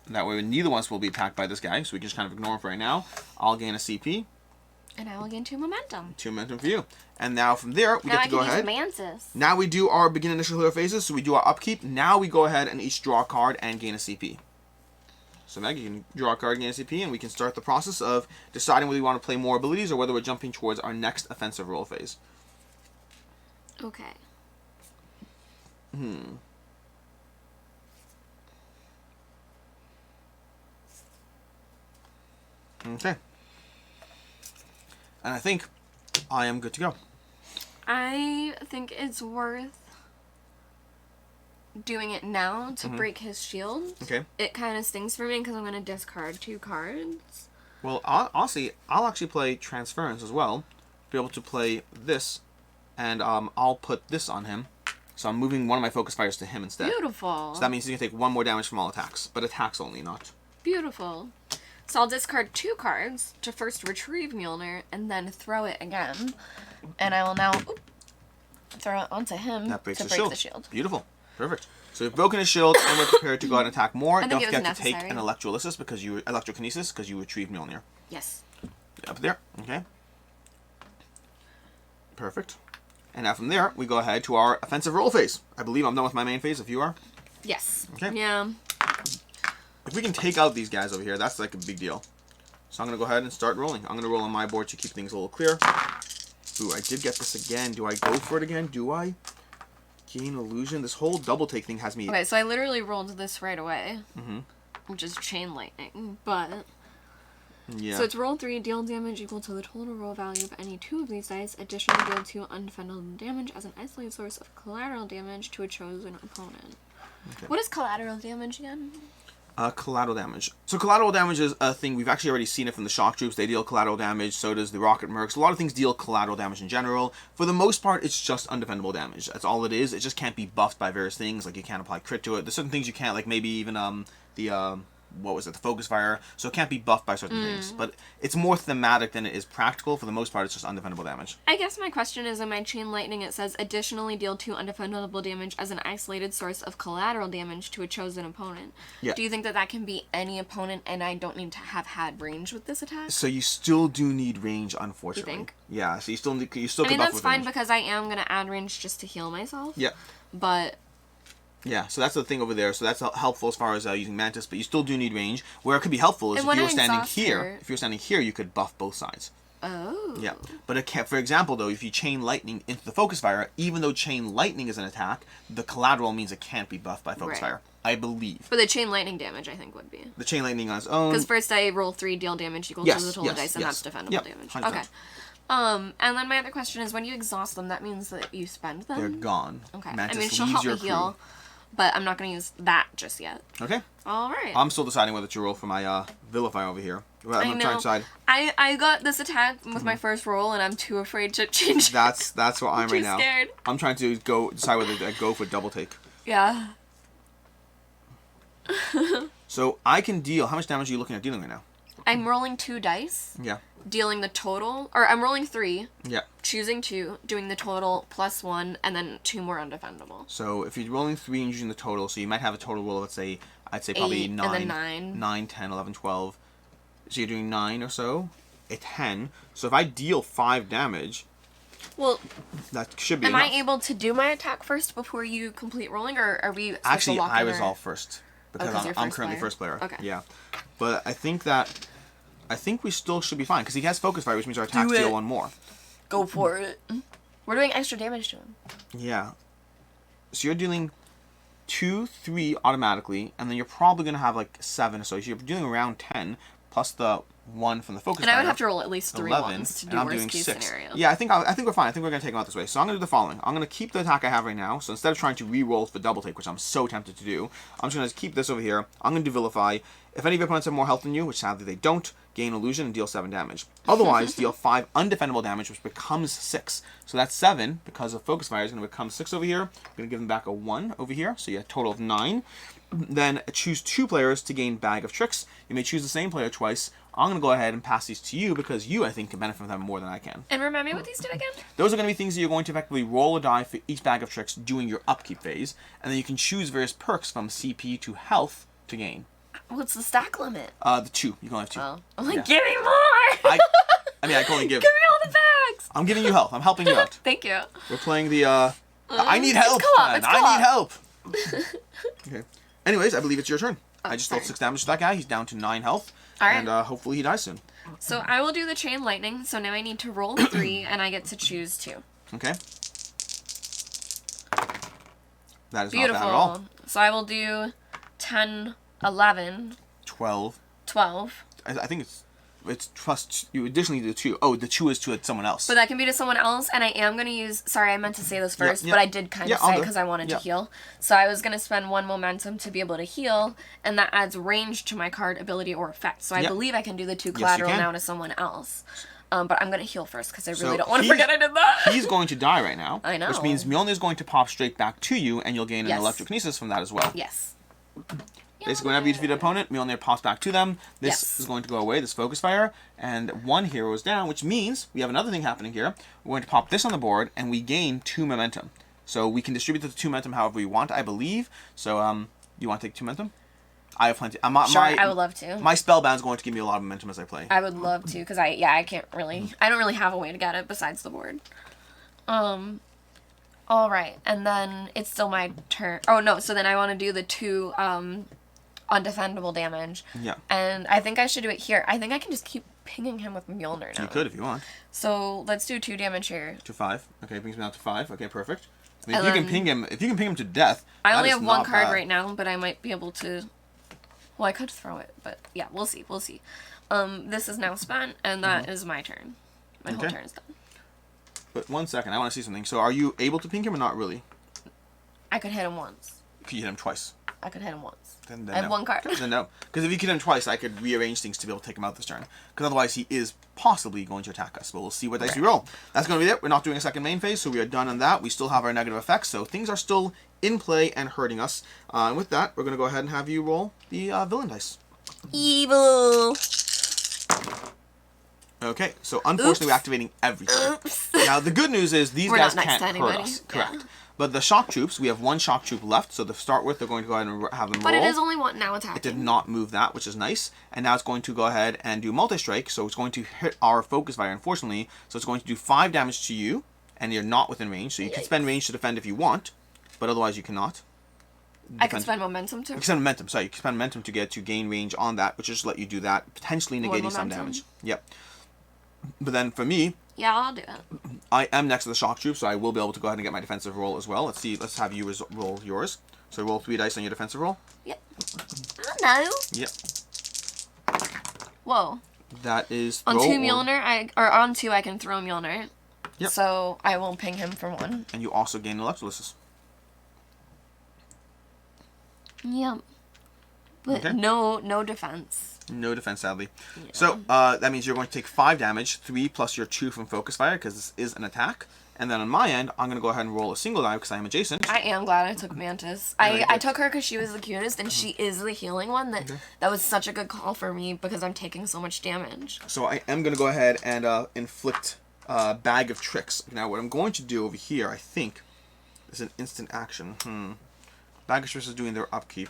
That way neither of us will be attacked by this guy, so we can just kind of ignore him for right now. I'll gain a CP. And I will gain 2 momentum. 2 momentum for you. And now from there, we Now get I to go can use ahead. Mantis. Now we do our begin initial hero phases, so we do our upkeep. Now we go ahead and each draw a card and gain a CP. So Meg, you can draw a card and gain a CP, and we can start the process of deciding whether we want to play more abilities or whether we're jumping towards our next offensive roll phase. Okay. Okay. And I think I am good to go. I think it's worth doing it now to break his shield. Okay. It kind of stings for me because I'm going to discard 2 cards. Well, honestly, I'll actually play Transference as well. Be able to play this, and I'll put this on him. So I'm moving one of my Focus Fires to him instead. Beautiful. So that means he can take 1 more damage from all attacks, but attacks only, not. Beautiful. So I'll discard 2 cards to first retrieve Mjolnir and then throw it again. And I will now throw it onto him That breaks to the break shield. the shield. Beautiful. Perfect. So we've broken his shield, and we're prepared to go ahead and attack more. I think Don't it was forget to take necessary. an electrolysis because electrokinesis because you retrieved Mjolnir. Yes. Up there. Okay. Perfect. And now from there, we go ahead to our offensive roll phase. I believe I'm done with my main phase, if you are. Yes. Okay. Yeah. If we can take out these guys over here, that's like a big deal. So I'm going to go ahead and start rolling. I'm going to roll on my board to keep things a little clear. Ooh, I did get this again. Do I go for it again? Do I? Gain illusion. This whole double take thing has me... Okay, so I literally rolled this right away. which is chain lightning, but... Yeah. So it's roll 3, deal damage equal to the total roll value of any 2 of these dice. Additionally, deal 2 undefendable damage as an isolated source of collateral damage to a chosen opponent. Okay. What is collateral damage again? Collateral damage. So collateral damage is a thing, we've actually already seen it from the shock troops. They deal collateral damage, so does the rocket mercs. A lot of things deal collateral damage in general. For the most part, it's just undefendable damage. That's all it is. It just can't be buffed by various things, like you can't apply crit to it. There's certain things you can't, like maybe even the focus fire, so it can't be buffed by certain things. But it's more thematic than it is practical. For the most part, it's just undefendable damage. I guess my question is, in my chain lightning, it says, additionally deal 2 undefendable damage as an isolated source of collateral damage to a chosen opponent. Yeah. Do you think that that can be any opponent, and I don't need to have had range with this attack? So you still do need range, unfortunately. You think? Yeah, so you still I can mean, buff that's with fine range. because I am going to add range just to heal myself. Yeah. But... Yeah, so that's the thing over there. So that's helpful as far as using Mantis, but you still do need range. Where it could be helpful is And if when you were I standing exhaust here. her- If you were standing here, you could buff both sides. Oh. Yeah, but it can't, for example, though, if you chain lightning into the focus fire, even though chain lightning is an attack, the collateral means it can't be buffed by focus Right. fire. I believe. But the chain lightning damage, I think, would be. The chain lightning on its own. Because first I roll 3, deal damage equal Yes, to the total yes, dice, and yes. that's defendable Yep, damage. 100%. Okay. And then my other question is, when you exhaust them, that means that you spend them? They're gone. Okay. Mantis I mean, she'll leaves help your me heal, but I'm not going to use that just yet. crew. Okay. Alright. I'm still deciding whether to roll for my Vilify over here. Well, I'm I going to try know. and decide. I got this attack with my first roll, and I'm too afraid to change it. That's what I'm too right now. scared. I'm trying to decide whether to go for double take. Yeah. So I can deal. How much damage are you looking at dealing right now? I'm rolling 2 dice, Yeah. dealing the total, or I'm rolling 3, Yeah. choosing 2, doing the total plus 1, and then 2 more undefendable. So if you're rolling 3 and using the total, so you might have a total roll of, let's say, I'd say probably 8, 9. and then 9. 9, 10, 11, 12. So you're doing 9 or so. A 10. So if I deal 5 damage, Well, that should be am enough. I able to do my attack first before you complete rolling, or are we supposed Actually, to lock I in resolve our... first. 'cause Because you're I'm first currently player? first player. Okay. Yeah. But I think we still should be fine, because he has focus fire, which means our attacks Do it. deal 1 more. Go for it. We're doing extra damage to him. Yeah. So you're dealing 2, 3 automatically, and then you're probably going to have like 7 or so. So you're doing around 10, plus the 1 from the focus And I fire. would have to roll at least 3 11, ones to and do I'm worst doing case 6. scenario. Yeah, I think we're fine. I think we're going to take them out this way. So I'm going to do the following. I'm going to keep the attack I have right now. So instead of trying to re-roll for double take, which I'm so tempted to do, I'm just going to keep this over here. I'm going to do Vilify. If any of your opponents have more health than you, which sadly they don't, gain illusion and deal 7 damage. Otherwise, deal 5 undefendable damage, which becomes 6. So that's 7, because of focus fire, is going to become 6 over here. I'm going to give them back a 1 over here, so you have a total of 9. Then choose 2 players to gain Bag of Tricks. You may choose the same player twice. I'm going to go ahead and pass these to you, because you, I think, can benefit from them more than I can. And remind me what these do again? Those are going to be things that you're going to effectively roll a die for each Bag of Tricks during your upkeep phase, and then you can choose various perks from CP to health to gain. What's the stack limit? The 2. You can only have 2. Oh. I'm like, Yeah. give me more! I mean, I can only give... Give me all the bags! I'm giving you help. I'm helping you out. Thank you. We're playing the, I need help, co-op, man. it's I co-op. need help. Okay. Anyways, I believe it's your turn. I just dealt sorry. 6 damage to that guy. He's down to 9 health. Alright. And hopefully he dies soon. So I will do the chain lightning, so now I need to roll 3, and I get to choose 2. Okay. That is not bad at all. Beautiful. So I will do 10, 11, 12. 12. I think it's plus, you additionally do 2. Oh, the 2 is to someone else. But that can be to someone else, and I am going to use... Sorry, I meant to say this first, yeah. but I did kind Yeah, of I'll say do it. because I wanted Yeah. to heal. So I was going to spend 1 momentum to be able to heal, and that adds range to my card, ability, or effect. So I Yeah. believe I can do the 2 you collateral can. now to someone else. But I'm going to heal first because I really So don't want to he's- forget I did that. He's going to die right now. I know. Which means Mjolnir is going to pop straight back to you, and you'll gain an Yes. electrokinesis from that as well. Yes. Basically, whenever you defeat an opponent, Mjolnir pops back to them. This Yes. is going to go away, this focus fire, and 1 hero is down, which means we have another thing happening here. We're going to pop this on the board, and we gain 2 momentum. So we can distribute the 2 momentum however we want, I believe. So, you want to take 2 momentum? I have plenty. Sure, I would love to. My spellbound's going to give me a lot of momentum as I play. I would love to, because I can't really... I don't really have a way to get it besides the board. Alright, and then it's still my turn. Oh, no, so then I want to do the 2, undefendable damage. Yeah. And I think I should do it here. I think I can just keep pinging him with Mjolnir now. You could if you want. So let's do 2 damage here. To 5. Okay, brings me down to 5. Okay, perfect. I mean, And if you can then- ping him to death. I that only is have 1 not card bad. right now, but I might be able to Well, I could throw it, but yeah, we'll see. We'll see. This is now spent, and that is my turn. My whole turn is done. But 1 second, I want to see something. So are you able to pink him or not really? I could hit him once. Could you hit him twice? I could hit him once. Then I have no. 1 card. Then no. Because if you hit him twice, I could rearrange things to be able to take him out this turn. Because otherwise he is possibly going to attack us. But we'll see what dice we roll. That's going to be it. We're not doing a second main phase, so we are done on that. We still have our negative effects, so things are still in play and hurting us. And with that, we're going to go ahead and have you roll the villain dice. Evil. Okay, so unfortunately we're activating everything. Oops. Now the good news is these We're guys not nice can't to hurt anybody. us. Correct. Yeah. But the shock troops, we have 1 shock troop left, so to start with, they're going to go ahead and have them roll. But it is only one now attacking. It did not move that, which is nice. And now it's going to go ahead and do multi-strike, so it's going to hit our focus fire, unfortunately. So it's going to do 5 damage to you, and you're not within range. So you can spend range to defend if you want, but otherwise you cannot. I can spend momentum too. You can spend momentum, sorry. You can spend momentum to gain range on that, which will just let you do that, potentially negating some damage. Yep. But then for me, yeah, I'll do it. I am next to the shock troop, so I will be able to go ahead and get my defensive roll as well. Let's see. Let's have you roll yours. So roll 3 dice on your defensive roll. Yep. Oh no. Yep. Whoa. That is on 2 Mjolnir, on 2 I can throw Mjolnir. Yep. So I will ping him for 1. And you also gain electrolysis. Yep. But Okay. no defense. No defense, sadly. Yeah. So that means you're going to take 5 damage, 3 plus your 2 from focus fire, because this is an attack. And then on my end, I'm going to go ahead and roll a single die because I am adjacent. I am glad I took Mantis. Really I good. took her because she was the cutest, and she is the healing one. That was such a good call for me because I'm taking so much damage. So I am going to go ahead and inflict Bag of Tricks. Now what I'm going to do over here, I think, is an instant action. Bag of Tricks is doing their upkeep.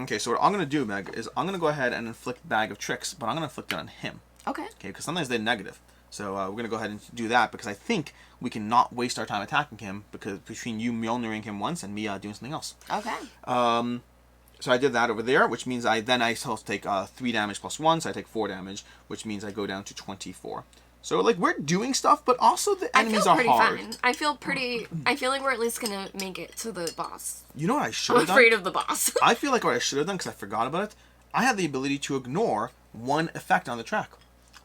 Okay, so what I'm going to do, Meg, is I'm going to go ahead and inflict Bag of Tricks, but I'm going to inflict it on him. Okay. Okay, because sometimes they're negative. So we're going to go ahead and do that because I think we can not waste our time attacking him because between you Mjolniring him once and me doing something else. Okay. So I did that over there, which means I still have to take 3 damage plus 1, so I take 4 damage, which means I go down to 24. So like we're doing stuff, but also the enemies are hard. I feel pretty fine. I feel like we're at least gonna make it to the boss. You know what I should have done? I'm afraid of the boss. I feel like what I should have done, because I forgot about it, I had the ability to ignore 1 effect on the track.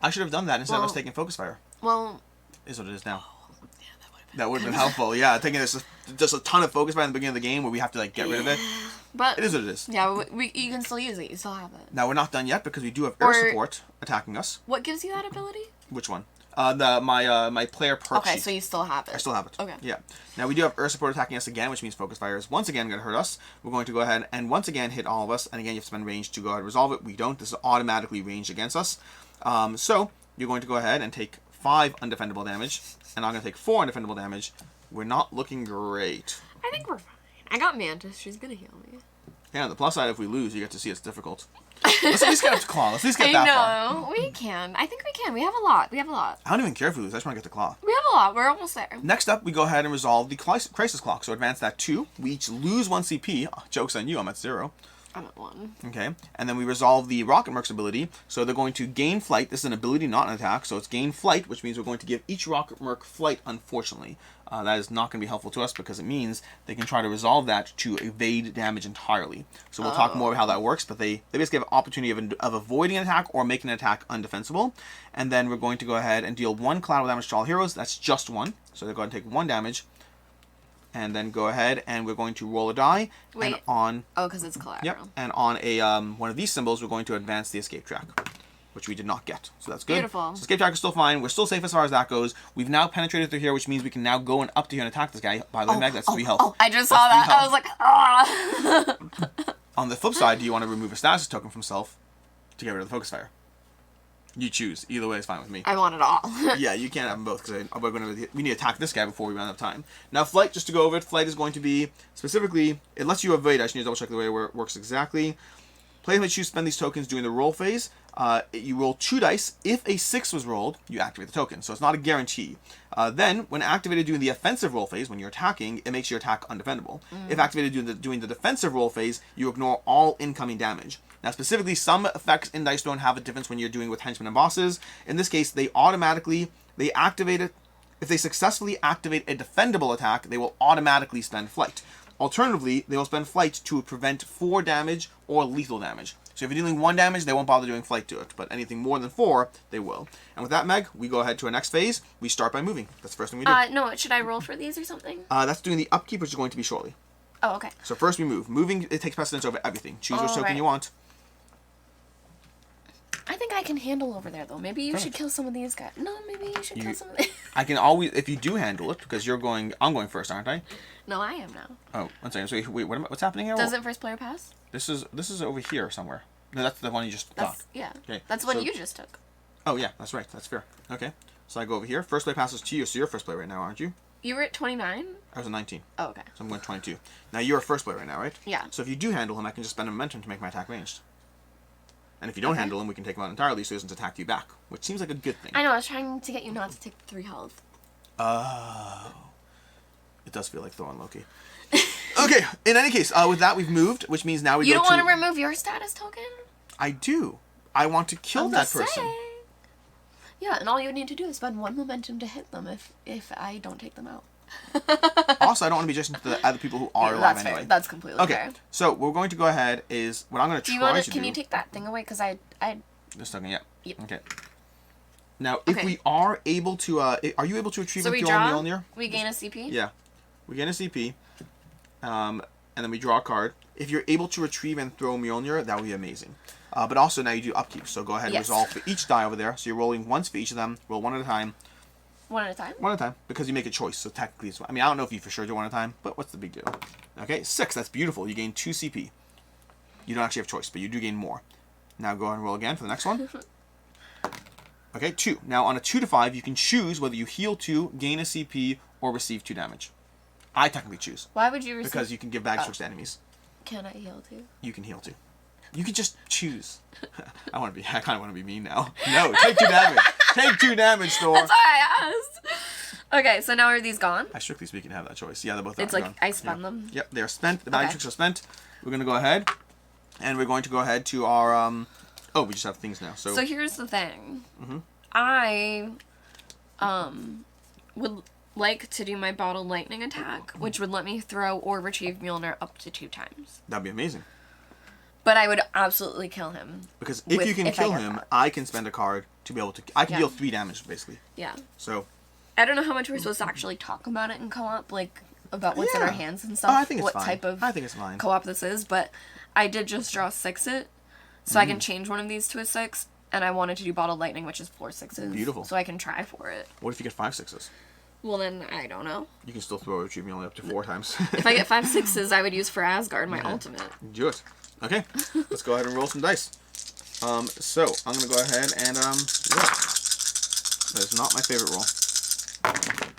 I should have done that instead of us taking focus fire. Well, is what it is now. That would have been helpful. Yeah, taking just a ton of focus fire in the beginning of the game where we have to like get rid of it. But it is what it is. Yeah, you can still use it. You still have it. Now we're not done yet because we do have air support attacking us. What gives you that ability? Which one? My player perk Okay, sheet. so you still have it. I still have it. Okay. Yeah. Now we do have air support attacking us again, which means focus fire is once again going to hurt us. We're going to go ahead and once again hit all of us, and again you have to spend range to go ahead and resolve it. We don't. This is automatically ranged against us. So you're going to go ahead and take 5 undefendable damage, and I'm going to take 4 undefendable damage. We're not looking great. I think we're fine. I got Mantis. She's gonna heal me. Yeah, on the plus side, if we lose, you get to see it's difficult. Let's at least get up to Klaw. Let's at least get that far. I know. We can. I think we can. We have a lot. I don't even care if we lose. I just want to get to Klaw. We have a lot. We're almost there. Next up, we go ahead and resolve the crisis clock. So advance that 2. We each lose 1 CP. Joke's on you. I'm at 0. I'm at 1. Okay, and then we resolve the Rocket Merc's ability. So they're going to gain flight. This is an ability, not an attack. So it's gain flight, which means we're going to give each Rocket Merc flight, unfortunately. That is not going to be helpful to us because it means they can try to resolve that to evade damage entirely. So we'll talk more about how that works, but they basically have an opportunity of avoiding an attack or making an attack undefensible. And then we're going to go ahead and deal 1 collateral damage to all heroes. That's just 1. So they're going to take 1 damage. And then go ahead and we're going to roll a die. Wait. And on... Oh, because it's collateral. Yep. And on a one of these symbols, we're going to advance the escape track, which we did not get. So that's good. Beautiful. So escape track is still fine. We're still safe as far as that goes. We've now penetrated through here, which means we can now go up to here and attack this guy. By the way, Meg, that's 3 health. Oh, I just saw that. I was like, ah. On the flip side, do you want to remove a status token from self to get rid of the focus fire? You choose. Either way is fine with me. I want it all. Yeah, you can't have them both because we need to attack this guy before we run out of time. Now, flight, just to go over it, flight is going to be specifically, it lets you evade. I should need to double check the way it works exactly. Players may choose to spend these tokens during the roll phase. You roll 2 dice. If a 6 was rolled, you activate the token. So it's not a guarantee. Then, when activated during the offensive roll phase, when you're attacking, it makes your attack undefendable. If activated during the defensive roll phase, you ignore all incoming damage. Now, specifically, some effects in Dice Throne have a difference when you're doing with henchmen and bosses. In this case, they activate it. If they successfully activate a defendable attack, they will automatically spend flight. Alternatively, they will spend flight to prevent 4 damage or lethal damage. So if you're dealing 1 damage, they won't bother doing flight to it. But anything more than 4, they will. And with that, Meg, we go ahead to our next phase. We start by moving. That's the first thing we do. No, should I roll for these or something? That's doing the upkeep, which is going to be shortly. Oh, okay. So first we move. Moving, it takes precedence over everything. Choose which token right. you want. I think I can handle over there, though. Maybe you should kill some of these guys. No, maybe you should kill some of these. I can always, if you do handle it, because you're going, I'm going first, aren't I? No, I am now. Oh, one second. So wait, what's happening here? Doesn't first player pass? This is over here somewhere. No, that's the one you just got. Yeah. Okay. That's what you just took. Oh yeah, that's right. That's fair. Okay. So I go over here. First play passes to you, so you're first play right now, aren't you? You were at 29? I was at 19. Oh, okay. So I'm going 22. Now you're first play right now, right? Yeah. So if you do handle him, I can just spend a momentum to make my attack ranged. And if you don't handle him, we can take him out entirely so he doesn't attack you back, which seems like a good thing. I know, I was trying to get you not to take 3 health. Oh. It does feel like Thor and Loki. Okay, in any case, with that we've moved, which means now we go to... You don't want to remove your status token? I do. I want to kill that person. Saying. Yeah, and all you need to do is spend 1 momentum to hit them if I don't take them out. Also, I don't want to be just into the other people who are alive that's anyway. Fair. That's completely fair. Okay, so what we're going to go ahead is... What I'm going to try to do... Can you take that thing away? Because I... This token, yeah. Yep. Okay. Now, if we are able to... are you able to retrieve and kill Mjolnir? We gain a CP? Yeah. We gain a CP. And then we draw a card. If you're able to retrieve and throw Mjolnir, that would be amazing. But also, now you do upkeep. So go ahead and resolve for each die over there. So you're rolling once for each of them. Roll 1 at a time. 1 at a time? 1 at a time, because you make a choice. So technically, it's... I mean, I don't know if you for sure do 1 at a time, but what's the big deal? Okay, 6. That's beautiful. You gain 2 CP. You don't actually have choice, but you do gain more. Now go ahead and roll again for the next one. Okay, 2. Now on a 2 to 5, you can choose whether you heal 2, gain a CP, or receive 2 damage. I technically choose. Why would you receive... Because you can give bag switch to enemies. Can I heal 2? You can heal 2. You can just choose. I kind of want to be mean now. No, take 2 damage. Take 2 damage, Thor. That's why I asked. Okay, so now are these gone? I strictly speaking have that choice. Yeah, they're both It's gone. like I spend them. Yep, they're spent. The bag tricks are spent. We're going to go ahead. And we're going to go ahead to our... Oh, we just have things now. So here's the thing. I would like to do my bottled lightning attack, which would let me throw or retrieve Mjolnir up to 2 times. That'd be amazing. But I would absolutely kill him. Because if you can kill him, I can spend a card to be able to... I can deal 3 damage, basically. Yeah. So... I don't know how much we're supposed to actually talk about it in co-op, like, about what's in our hands and stuff. I think it's fine. What type of I think it's fine. co-op this is, but I did just draw 6-it, so I can change one of these to a 6, and I wanted to do bottled lightning, which is 4 6s. Beautiful. So I can try for it. What if you get 5 6s? Well, then, I don't know. You can still throw a retrieve only up to 4 times. If I get 5 6s, I would use for Asgard, my ultimate. Do it. Okay, let's go ahead and roll some dice. So, I'm going to go ahead and, roll. That is not my favorite roll.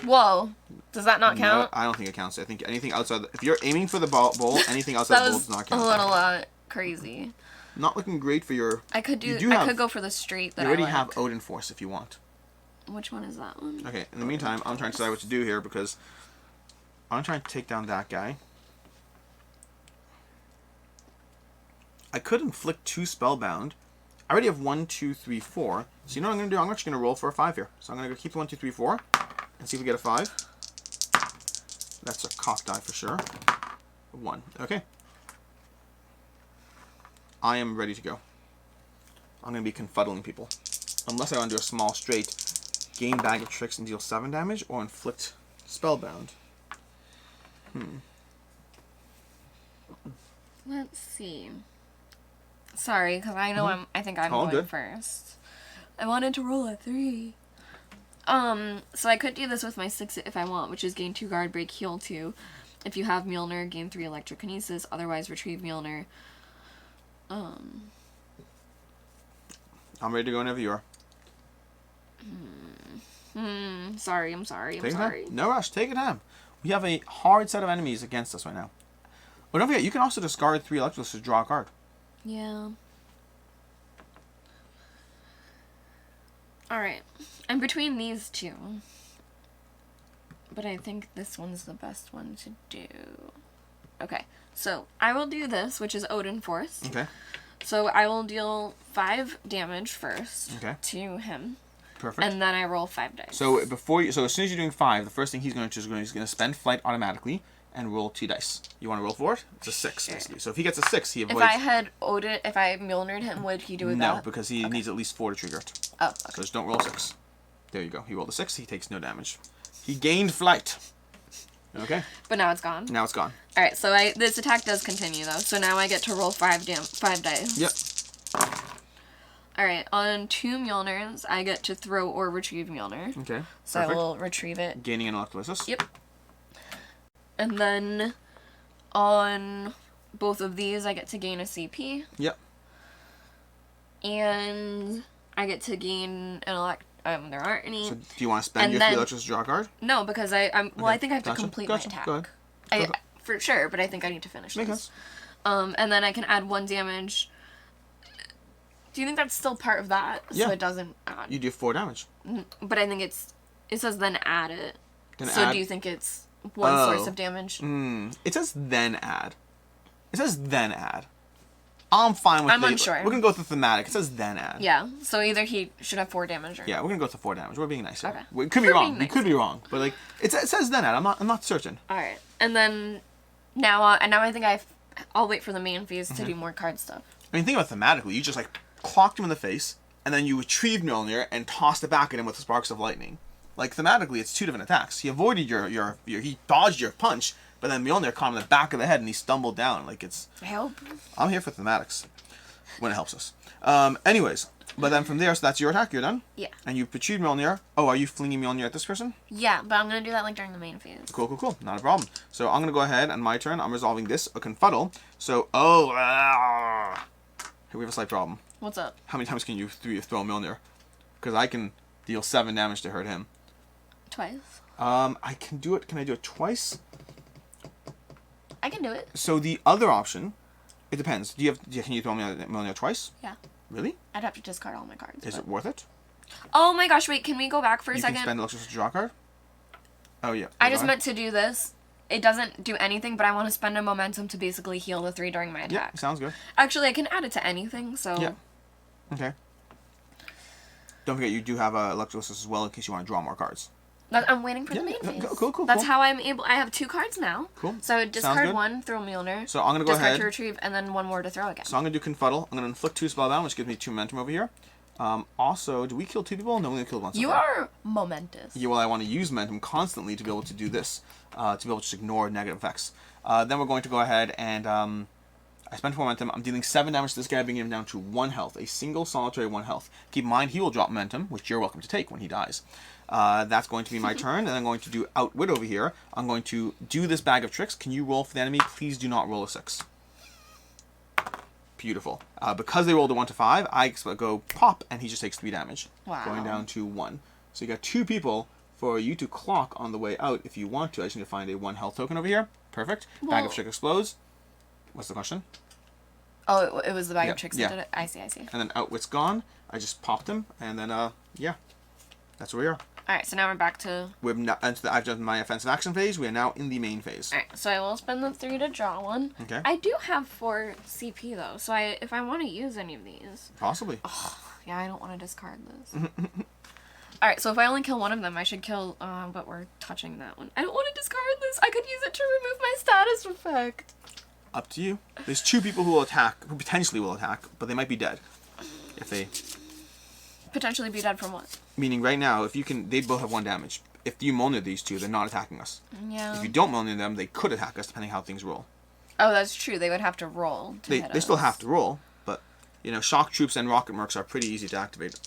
Whoa. Does that not count? No, I don't think it counts. I think anything outside... If you're aiming for the bowl, anything outside the bowl does not count. That was a little crazy. Not looking great for your... I could go for the straight that You already I like. have Odin Force if you want. Which one is that one? Okay, in the meantime, I'm trying to decide what to do here because I'm trying to take down that guy. I could inflict 2 spellbound. I already have 1, 2, 3, 4. So you know what I'm going to do? I'm actually going to roll for a 5 here. So I'm going to go keep the 1, 2, 3, 4 and see if we get a 5. That's a cock die for sure. 1. Okay. I am ready to go. I'm going to be confuddling people. Unless I want to do a small straight. Gain bag of tricks and deal 7 damage, or inflict spellbound. Let's see. Sorry, because I know I think I'm All going good. first. I wanted to roll a 3. So I could do this with my 6 if I want, which is gain 2 guard, break, heal 2. If you have Mjolnir, gain 3 electrokinesis, otherwise retrieve Mjolnir. I'm ready to go whenever you are. Sorry, I'm sorry. No rush, take your time. We have a hard set of enemies against us right now. But don't forget, you can also discard 3 electricals to draw a card. Yeah. Alright. I'm between these 2. But I think this one's the best one to do. Okay. So, I will do this, which is Odin Force. Okay. So, I will deal 5 damage first to him. Perfect. And then I roll 5 dice. So as soon as you're doing 5, the first thing he's going to do is he's going to spend flight automatically, and roll 2 dice. You want to roll for it? It's a 6. Sure. Basically. So if he gets a 6, he avoids... If I had Odin, if I Mjolnired him, would he do that? No, because he needs at least 4 to trigger it. Oh, okay. So just don't roll 6. There you go. He rolled a 6. He takes no damage. He gained flight. Okay. But now it's gone. Now it's gone. All right, so this attack does continue though. So now I get to roll 5 dice. Yep. All right, on 2 Mjolnirs, I get to throw or retrieve Mjolnir. Okay. So Perfect. I will retrieve it. Gaining an electrolysis. Yep. And then on both of these, I get to gain a CP. Yep. And I get to gain an there aren't any. So do you want to spend your 3 electrolysis draw card? No, because I think I have to Gotcha. complete Gotcha. my attack. Go ahead. For sure, but I think I need to finish Makes this. sense. And then I can add 1 damage. Do you think that's still part of that? Yeah. So it doesn't add. You do 4 damage. But I think it says then add it. Then so add... do you think it's one source of damage? It says then add. It says then add. I'm fine with I'm unsure. We're going to go with the thematic. It says then add. Yeah. So either he should have 4 damage or... Yeah, we're going to go with the 4 damage. We're being nice here. Okay. We could be We're wrong. being We nice. could be wrong. But like it says then add. I'm not certain. All right. And then now I think I'll wait for the main phase to do more card stuff. I mean, think about it thematically. You just like clocked him in the face, and then you retrieved Mjolnir and tossed it back at him with the sparks of lightning. Like thematically, it's 2 different attacks. He avoided he dodged your punch, but then Mjolnir caught him in the back of the head and he stumbled down. Like it's. I hope. I'm here for thematics, when it helps us. Anyways, but then from there, so that's your attack. You're done. Yeah. And you retrieved Mjolnir. Oh, are you flinging Mjolnir at this person? Yeah, but I'm gonna do that like during the main phase. Cool. Not a problem. So I'm gonna go ahead and my turn. I'm resolving this a confuddle. So here we have a slight problem. What's up? How many times can you throw Mjolnir? Because I can deal 7 damage to hurt him. Twice. I can do it. Can I do it twice? I can do it. So the other option, it depends. Can you throw Mjolnir twice? Yeah. Really? I'd have to discard all my cards. Is but... it worth it? Oh my gosh! Wait, can we go back for a You second? can spend electricity draw card. Oh yeah. I just meant to do this. It doesn't do anything, but I want to spend a momentum to basically heal the 3 during my attack. Yeah, sounds good. Actually, I can add it to anything. So. Yeah. Okay. Don't forget, you do have electrolysis as well in case you want to draw more cards. I'm waiting for the main phase. Cool. That's how I'm able. I have 2 cards now. Cool. So I would discard good. 1, throw Mjolnir. So I'm gonna go discard ahead. to retrieve, and then 1 more to throw again. So I'm gonna do confuddle. I'm gonna inflict 2 spellbound, which gives me 2 momentum over here. Also, do we kill 2 people? No, we only killed 1. So You far. are momentous. Yeah, well, I want to use momentum constantly to be able to do this, to be able to just ignore negative effects. Then we're going to go ahead and I spent 4 momentum. I'm dealing 7 damage to this guy, bringing him down to 1 health, a single solitary 1 health. Keep in mind, he will drop momentum, which you're welcome to take when he dies. That's going to be my turn, and I'm going to do outwit over here. I'm going to do this bag of tricks. Can you roll for the enemy? Please do not roll a 6. Beautiful. Because they rolled a 1 to 5, I go pop, and he just takes 3 damage. Wow. Going down to 1. So you got 2 people for you to clock on the way out if you want to. I just need to find a 1 health token over here. Perfect. Bag of trick explodes. What's the question? Oh, it was the bag Yeah, of tricks yeah. that did it. I see. And then outwit's gone. I just popped him, and then yeah, that's where we are. All right, so now we're back to. I've done my offensive action phase. We are now in the main phase. All right, so I will spend the 3 to draw 1. Okay. I do have 4 CP though, so if I want to use any of these. Possibly. Yeah, I don't want to discard this. All right, so if I only kill 1 of them, I should kill. But we're touching that one. I don't want to discard this. I could use it to remove my status effect. Up to you. There's 2 people who potentially will attack, but they might be dead. If they. Potentially be dead from what? Meaning right now, if you can, they both have 1 damage. If you Mjolnir these 2, they're not attacking us. Yeah. If you don't Mjolnir them, they could attack us depending how things roll. Oh, that's true. They would have to roll to hit They still us. have to roll, but shock troops and rocket mercs are pretty easy to activate.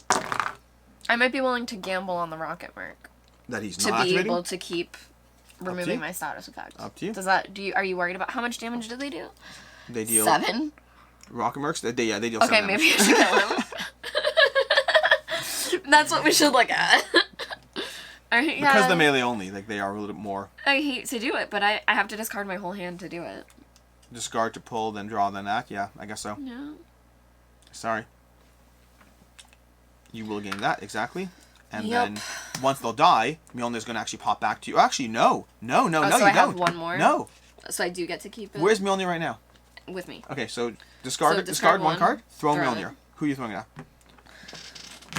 I might be willing to gamble on the rocket merc That he's to not be activating. able to keep removing you. my status effect. Up to you. Are you worried about how much damage do they do? They deal 7? rocket mercs. They deal 7 Okay, damage. maybe I should kill him. That's what we should look at. Alright, yeah. Because they're melee only, like they are a little bit more. I hate to do it, but I have to discard my whole hand to do it. Discard to pull, then draw, then act. Yeah, I guess so. No. Sorry. You will gain that, exactly. And Yep. then, once they'll die, Mjolnir's going to actually pop back to you. Actually, no. No, so you I don't. have 1 more? No. So I do get to keep it? Where's Mjolnir right now? With me. Okay, so discard So it. Discard 1 one, card. Throw throw Mjolnir. it. Who are you throwing it at?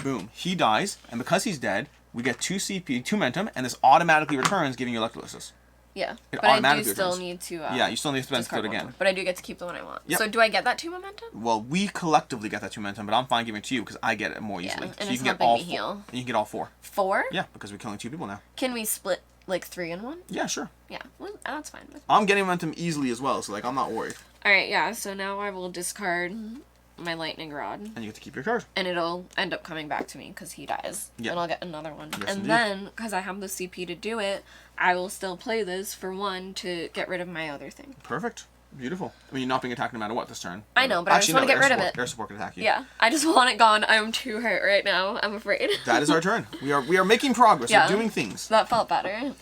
Boom. He dies, and because he's dead, we get 2 CP, 2 momentum, and this automatically returns, giving you electrolysis. Yeah, It but I do automatically still returns. need to. Yeah, you still need to spend discard it one again. more, but I do get to keep the one I want. Yep. So do I get that 2 momentum? Well, we collectively get that 2 momentum, but I'm fine giving it to you because I get it more easily. and so it's you can get helping all me 4. heal. And you can get all 4. 4? Yeah, because we're killing 2 people now. Can we split like 3 and 1? Yeah, sure. Yeah, well, that's fine. I'm getting momentum easily as well, so like I'm not worried. All right, yeah. So now I will discard my lightning rod, And you get to keep your card. and it'll end up coming back to me because he dies, Yeah. and I'll get another one. Yes, and indeed. then because I have the CP to do it, I will still play this for 1 to get rid of my other thing. Perfect. Beautiful. I mean, you're not being attacked no matter what this turn. I know, but I just wanna get rid of it. Air support can attack you. Yeah, I just want it gone. I'm too hurt right now. I'm afraid. That is our turn. We are making progress. Yeah. We're doing things. That felt better.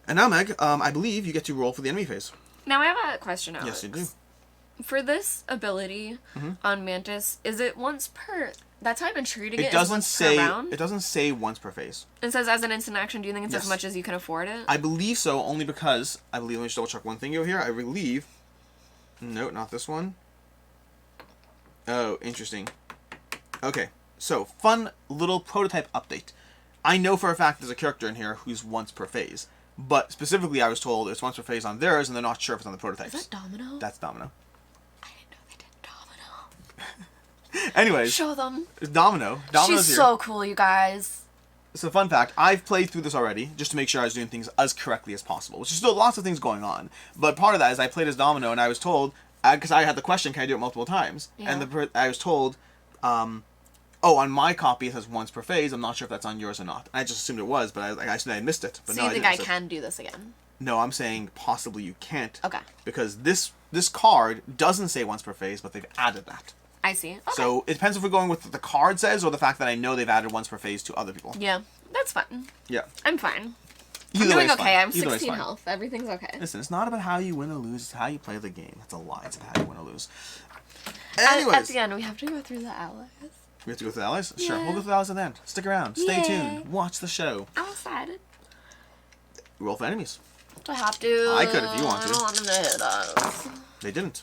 And now, Meg, I believe you get to roll for the enemy phase. Now I have a question, Alex. Yes, you do. For this ability on Mantis, is it once per? That's how I've been treating it. It doesn't once say. per round. It doesn't say once per phase. It says as an instant action. Do you think it's Yes. as much as you can afford it? I believe so, only because I believe. Let me just double check one thing over here. I believe. No, not this one. Oh, interesting. Okay, so fun little prototype update. I know for a fact there's a character in here who's once per phase, but specifically I was told it's once per phase on theirs, and they're not sure if it's on the prototypes. Is that Domino? That's Domino. I didn't know they did Domino. Anyways, Show them. Domino. Domino's She's here. so cool, you guys. So fun fact, I've played through this already, just to make sure I was doing things as correctly as possible, which is still lots of things going on. But part of that is I played as Domino, and I was told, because I had the question, can I do it multiple times? Yeah. And I was told, oh, on my copy it says once per phase, I'm not sure if that's on yours or not. And I just assumed it was, but I said I missed it. But So no, you think didn't. I So- can do this again? No, I'm saying possibly you can't. Okay. Because this card doesn't say once per phase, but they've added that. I see. Okay. So it depends if we're going with what the card says or the fact that I know they've added once per phase to other people. Yeah, that's fine. Yeah. I'm fine. Either I'm way doing is okay. fine. I'm Either way is 16 fine. health. Everything's okay. Listen, it's not about how you win or lose, it's how you play the game. That's a lie. It's about how you win or lose. At Anyways, the end, we have to go through the allies. we have to go through the allies? Sure, Yeah. we'll go through the allies at the end. Stick around. Stay Yeah. tuned. Watch the show. I'm excited. Roll for enemies. Do I have to? I could if you want to. I don't want them to hit us. They didn't.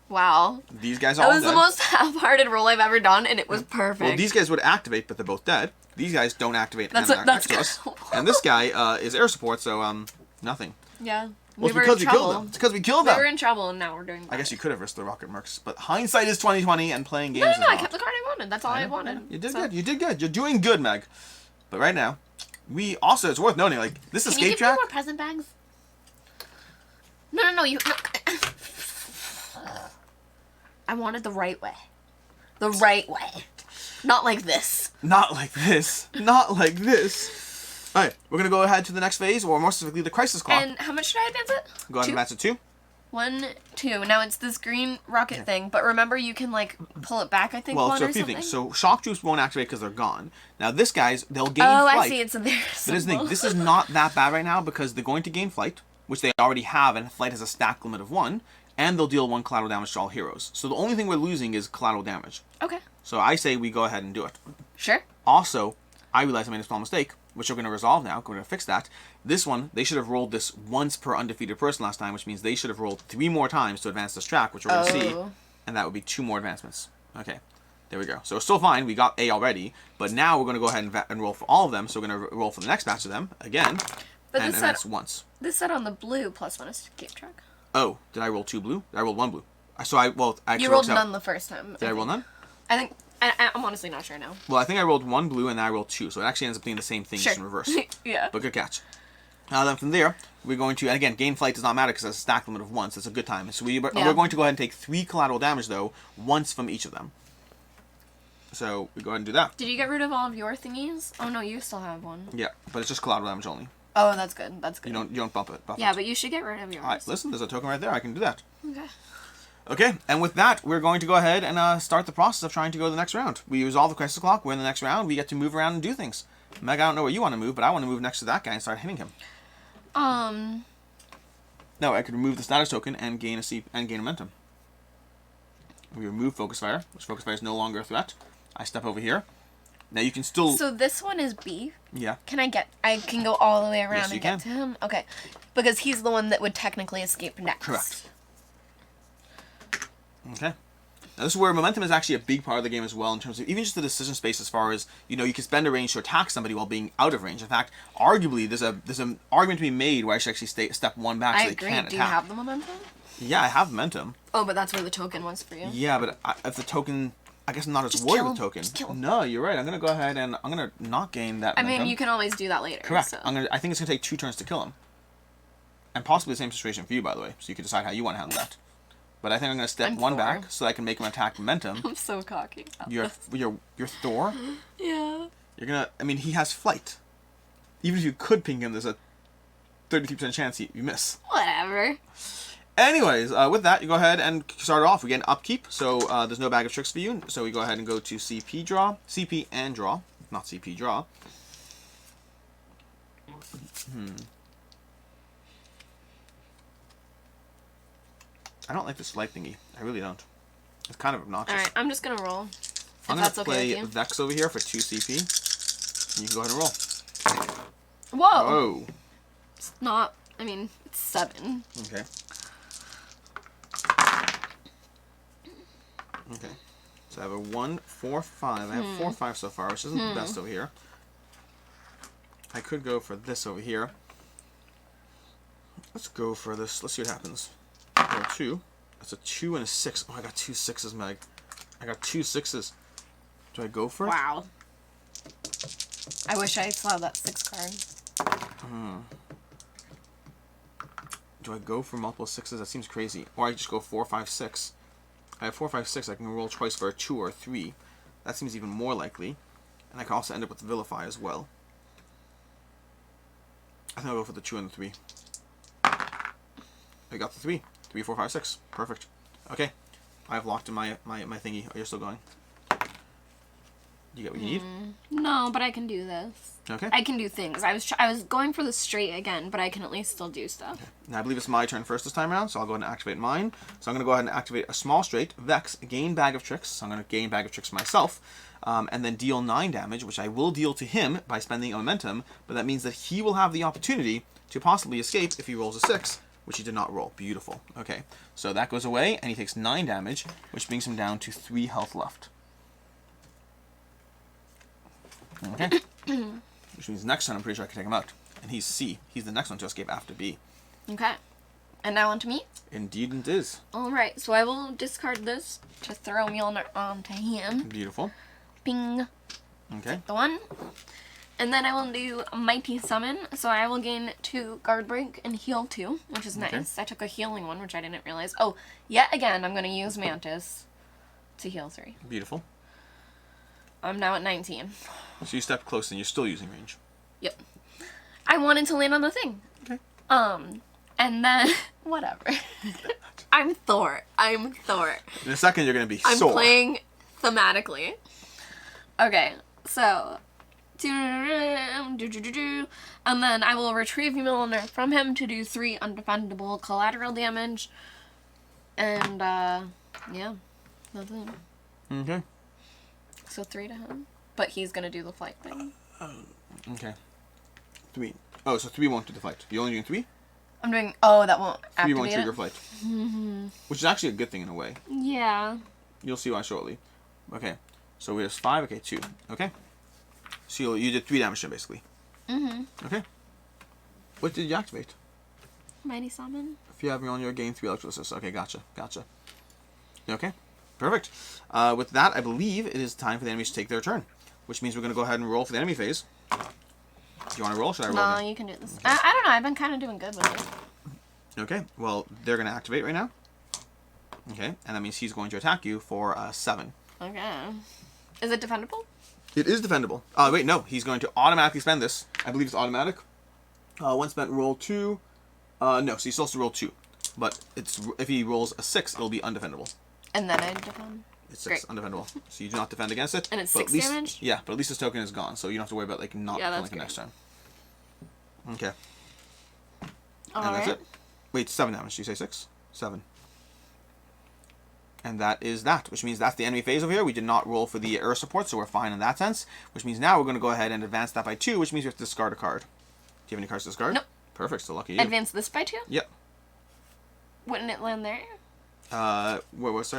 Wow. These guys are That all was dead. the most half-hearted roll I've ever done, and it was perfect. Well, these guys would activate, but they're both dead. These guys don't activate That's and a- are that's next to us. cool. And this guy is air support, so nothing. Yeah. Well, We were it's because in we killed trouble. them. It's because we killed We them. were in trouble, and now we're doing I bad. guess you could have risked the rocket mercs, but hindsight is 20/20, and playing games No, is no, I not. kept the card I wanted. That's all I know, wanted. You did So- good. You did good. You're doing good, Meg. But right now, we also, it's worth noting, like, this Can you escape give me track. more present bags? No, you... No. I want it the right way. The right way. Not like this. Not like this. Not like this. Alright, we're going to go ahead to the next phase, or more specifically, the crisis clock. And how much should I advance it? Go ahead Two? and advance it 2. 1, 2. Now it's this green rocket thing, but remember you can like pull it back, I think, Well, one so or a few something? things. So shock troops won't activate because they're gone. Now, this guy's, they'll gain Oh, flight. I see. It's a there. But here's the thing, this is not that bad right now because they're going to gain flight, which they already have, and flight has a stack limit of 1, and they'll deal 1 collateral damage to all heroes. So the only thing we're losing is collateral damage. Okay. So I say we go ahead and do it. Sure. Also, I realize I made a small mistake, which we're going to resolve now. We're going to fix that. This one, they should have rolled this once per undefeated person last time, which means they should have rolled 3 more times to advance this track, which we're going to see, Oh. and that would be 2 more advancements. Okay, there we go. So it's still fine. We got A already, but now we're going to go ahead and roll for all of them. So we're going to roll for the next batch of them again, But and this advance said, once. this said on the blue +1 escape track. Oh, did I roll 2 blue? I rolled 1 blue. So I actually You rolled works out. none the first time. Did I roll none? I think... I'm honestly not sure now. Well, I think I rolled 1 blue and then I rolled 2, so it actually ends up being the same thing, Sure. just in reverse. Yeah. But good catch. Then from there, we're going to, and again, gain flight does not matter because it's a stack limit of 1, so it's a good time. So we're going to go ahead and take 3 collateral damage, though, once from each of them. So we go ahead and do that. Did you get rid of all of your thingies? Oh no, you still have one. Yeah, but it's just collateral damage only. Oh, that's good. That's good. You don't bump it. Yeah, but you should get rid of yours. Alright, listen, there's a token right there. I can do that. Okay. Okay, and with that, we're going to go ahead and start the process of trying to go to the next round. We resolve the crisis clock. We're in the next round. We get to move around and do things. Meg, I don't know where you want to move, but I want to move next to that guy and start hitting him. No, I could remove the status token and gain momentum. We remove focus fire, which focus fire is no longer a threat. I step over here. Now you can still. So this one is B. Yeah. I can go all the way around Yes, you and get to him? Okay. Because he's the one that would technically escape next. Correct. Okay. Now, this is where momentum is actually a big part of the game as well, in terms of even just the decision space, as far as, you know, you can spend a range to attack somebody while being out of range. In fact, arguably, there's an argument to be made where I should actually step one back so they can't attack. Do you have the momentum? Yeah, I have momentum. Oh, but that's where the token was for you. Yeah, but if the token, I guess I'm not as Just worried kill with the him. token. Just kill him. No, you're right. I'm gonna go ahead and I'm gonna not gain that momentum. I mean, you can always do that later. Correct. So. I think it's gonna take 2 turns to kill him. And possibly the same situation for you, by the way. So you can decide how you want to handle that. But I think I'm gonna step one Thor. back so I can make him attack momentum. I'm so cocky. You're Thor. Yeah. You're gonna. I mean, he has flight. Even if you could ping him, there's a 33% chance you miss. Whatever. Anyways, with that, you go ahead and start it off. We get an upkeep, so there's no bag of tricks for you. So we go ahead and go to CP draw, CP and draw, not CP draw. I don't like this flight thingy. I really don't. It's kind of obnoxious. Alright, I'm just gonna roll. I'm gonna play Vex over here for 2 CP. And you can go ahead and roll. Whoa! Oh. It's not. I mean, it's 7. Okay. Okay. So I have a 1, 4, 5. I have 4, 5 so far, which isn't the best over here. I could go for this over here. Let's go for this. Let's see what happens. Roll 2. That's a 2 and a 6. Oh, I got 2 6s, Meg. I got 2 6s. Do I go for it? Wow. I wish I still had that 6 card. Do I go for multiple 6s? That seems crazy. Or I just go 4, 5, 6. I have 4, 5, 6. I can roll twice for a 2 or a 3. That seems even more likely. And I can also end up with Vilify as well. I think I'll go for the 2 and the 3. I got the 3. 3, 4, 5, 6. Perfect. Okay. I've locked in my thingy. Oh, you're still going. You get what you need? No, but I can do this. Okay. I can do things. I was going for the straight again, but I can at least still do stuff. Okay. Now I believe it's my turn first this time around, so I'll go ahead and activate mine. So I'm going to go ahead and activate a small straight, Vex, gain Bag of Tricks. So I'm going to gain Bag of Tricks myself, and then deal 9 damage, which I will deal to him by spending a momentum, but that means that he will have the opportunity to possibly escape if he rolls a 6, which he did not roll. Beautiful. Okay, so that goes away, and he takes 9 damage, which brings him down to 3 health left. Okay. Which means next turn I'm pretty sure I can take him out. And he's C. He's the next one to escape after B. Okay. And now on to me? Indeed it is. Alright, so I will discard this to throw Mjolnir onto him. Beautiful. Bing. Okay. Take the 1. And then I will do Mighty Summon, so I will gain 2 Guard Break and heal 2, which is nice. Okay. I took a healing one, which I didn't realize. Oh, yet again, I'm going to use Mantis to heal 3. Beautiful. I'm now at 19. So you step close and you're still using range. Yep. I wanted to land on the thing. Okay. And then, whatever. I'm Thor. In a second you're going to be I'm sore. playing thematically. Okay, so... And then I will retrieve Mjolnir from him to do 3 undefendable collateral damage. And, yeah. That's it. Okay. So 3 to him. But he's gonna do the flight thing. Okay. 3. Oh, so 3 won't do the fight. You're only doing 3? I'm doing... Oh, that won't 3 activate won't trigger it? flight. Which is actually a good thing in a way. Yeah. You'll see why shortly. Okay. So we have 5. Okay, 2. Okay. So you did 3 damage to him, basically. Okay. What did you activate? Mighty Summon. If you have me on your gain 3 electrolysis. Okay, gotcha. Okay. Perfect. With that, I believe it is time for the enemies to take their turn. Which means we're going to go ahead and roll for the enemy phase. Do you want to roll? Should I roll? No, again? you can do this. I don't know. I've been kind of doing good with it. Okay. Well, they're going to activate right now. Okay. And that means he's going to attack you for 7. Okay. Is it defendable? It is defendable. Wait, no. He's going to automatically spend this. I believe it's automatic. Once spent, roll 2. No, so he still has to roll 2. But if he rolls a 6, it'll be undefendable. And then I defend. It's 6, undefendable. So you do not defend against it. And it's but 6 at least, damage? Yeah, but at least his token is gone, so you don't have to worry about not killing him next time. Okay. And that's it. Wait, 7 damage. Did you say 6? 7. And that is that, which means that's the enemy phase over here. We did not roll for the Earth support, so we're fine in that sense. Which means now we're going to go ahead and advance that by 2, which means we have to discard a card. Do you have any cards to discard? Nope. Perfect, so lucky you. Advance this by 2? Yep. Wouldn't it land there? Sorry,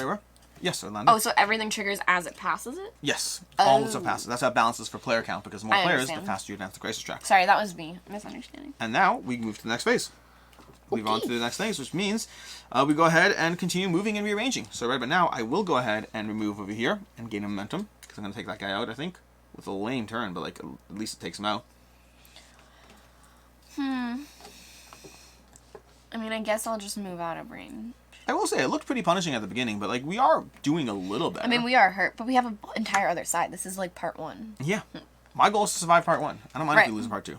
where? Yes, Orlando. Oh, so everything triggers as it passes it? Yes, all the stuff passes. That's how it balances for player count, because the more I players, the understand. faster you advance the crisis track. Sorry, that was me misunderstanding. And now we move to the next phase. Move on to the next phase, which means we go ahead and continue moving and rearranging. So right about now, I will go ahead and remove over here and gain momentum, because I'm going to take that guy out, I think, with a lame turn, but like at least it takes him out. I mean, I guess I'll just move out of range. I will say, it looked pretty punishing at the beginning, but like we are doing a little better. I mean, we are hurt, but we have an entire other side. This is like part 1. Yeah. My goal is to survive part 1. I don't mind if we lose part 2.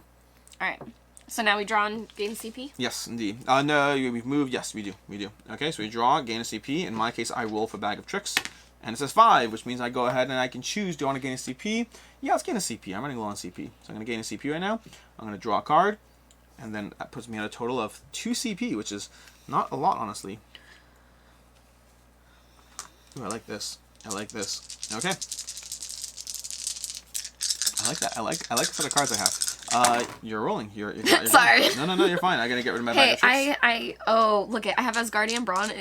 Alright. So now we draw and gain CP? Yes, indeed. No, we've moved. Yes, we do. We do. Okay, so we draw, gain a CP. In my case, I roll for Bag of Tricks. And it says 5, which means I go ahead and I can choose, do I want to gain a CP? Yeah, let's gain a CP. I'm running low on CP. So I'm going to gain a CP right now. I'm going to draw a card. And then that puts me at a total of 2 CP, which is not a lot, honestly. Ooh, I like this. I like this. Okay. I like that. I like the set of cards I have. You're rolling. You're Sorry. No, you're fine. I gotta get rid of my Bag of Tricks. Oh, look it. I have Asgardian Brawn.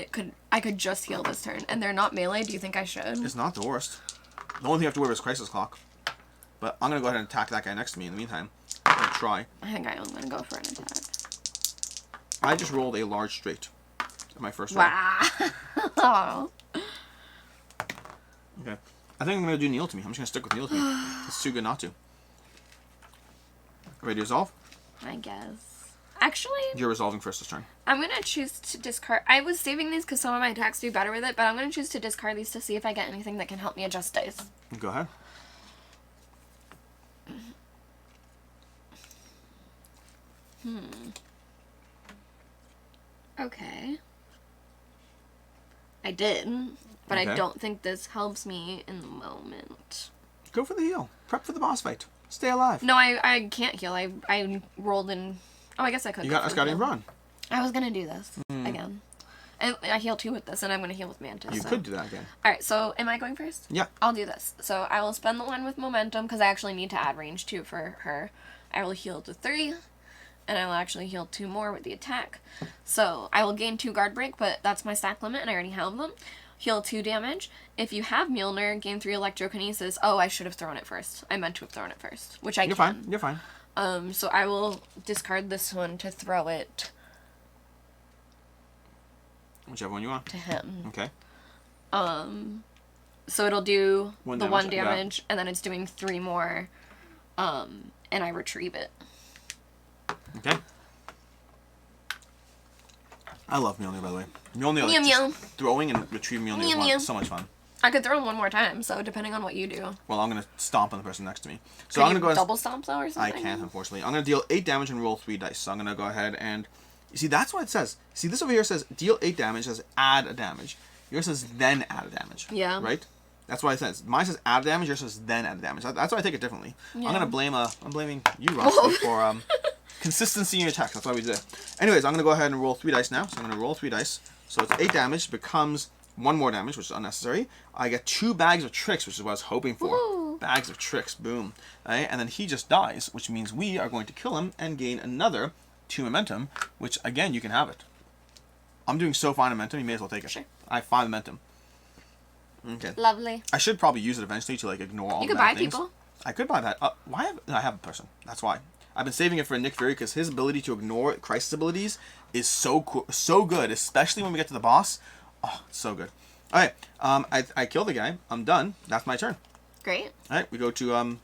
I could just heal this turn, and they're not melee. Do you think I should? It's not the worst. The only thing you have to worry about is Crisis Clock. But I'm gonna go ahead and attack that guy next to me in the meantime. I'm gonna try. I think I am gonna go for an attack. I just rolled a large straight. My first roll. Wow. Okay. I think I'm gonna do Kneel to Me. I'm just gonna stick with Kneel to Me. It's too good not to. Ready to resolve? I guess. Actually, You're resolving first this turn. I'm gonna choose to discard. I was saving these because some of my attacks do better with it, but I'm gonna choose to discard these to see if I get anything that can help me adjust dice. Go ahead. Okay. I did, but I Okay. don't think this helps me in the moment. Go for the heal. Prep for the boss fight. Stay alive. No, I can't heal. I rolled in. Oh, I guess I could. You go got for the Asgardian heal. Brawn. I was gonna do this again. And I heal 2 with this, and I'm gonna heal with Mantis. You so. could do that again. Alright, so am I going first? Yeah. I'll do this. So I will spend the 1 with momentum, because I actually need to add range 2 for her. I will heal to 3, and I will actually heal 2 more with the attack. So I will gain 2 guard break, but that's my stack limit, and I already have them. Heal 2 damage. If you have Mjolnir, gain 3 electrokinesis. Oh, I should have thrown it first. I meant to have thrown it first, which I You're can. fine. You're fine. So I will discard this one to throw it Whichever one you want. to him. Okay. So it'll do One the damage, 1 yeah. damage, and then it's doing 3 more, and I retrieve it. Okay. I love Mjolnir, by the way. Mjolnir, Meow, like, meow. just throwing and retrieving Mjolnir Meow, is meow. so much fun. I could throw him 1 more time, so depending on what you do. Well, I'm going to stomp on the person next to me. So Can I'm you going to go ahead. double stomp though or I something? can't, unfortunately. I'm going to deal 8 damage and roll 3 dice. So I'm going to go ahead and... You see, that's what it says. See, this over here says deal 8 damage, says add a damage. Yours says then add a damage. Yeah. Right? That's what it says. Mine says add damage, yours says then add damage. That's why I take it differently. Yeah. I'm blaming you, Ross, for consistency in your attacks. That's why we did it. Anyways, I'm going to go ahead and roll 3 dice now. So I'm going to roll 3 dice. So it's 8 damage, becomes 1 more damage, which is unnecessary. I get 2 bags of tricks, which is what I was hoping for. Woo. Bags of tricks, boom. Right? And then he just dies, which means we are going to kill him and gain another 2 momentum, which again, you can have it. I'm doing so fine momentum, you may as well take it. Sure. I have 5 momentum. Okay. Lovely. I should probably use it eventually to like ignore all You the could bad buy things. people. I could buy that. I have a person. That's why. I've been saving it for Nick Fury because his ability to ignore crisis abilities is so cool, so good, especially when we get to the boss. Oh, it's so good. All right. I killed the guy. I'm done. That's my turn. Great. All right. We go to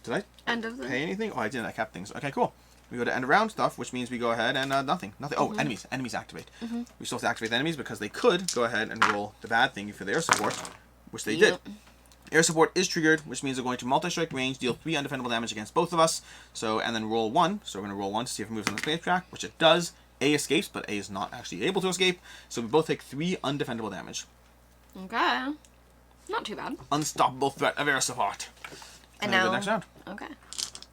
Did I End of the... pay anything? Oh, I didn't. I kept things. Okay, cool. We go to end of round stuff, which means we go ahead and nothing. Oh, enemies. Enemies activate. We still have to activate the enemies because they could go ahead and roll the bad thing for their support, which they did. Air support is triggered, which means they're going to multi-strike range, deal 3 undefendable damage against both of us. So, and then roll 1. So we're going to roll 1 to see if it moves on the space track, which it does. A escapes, but A is not actually able to escape. So we both take 3 undefendable damage. Okay. Not too bad. Unstoppable threat of air support. And then we now... go next round. Okay.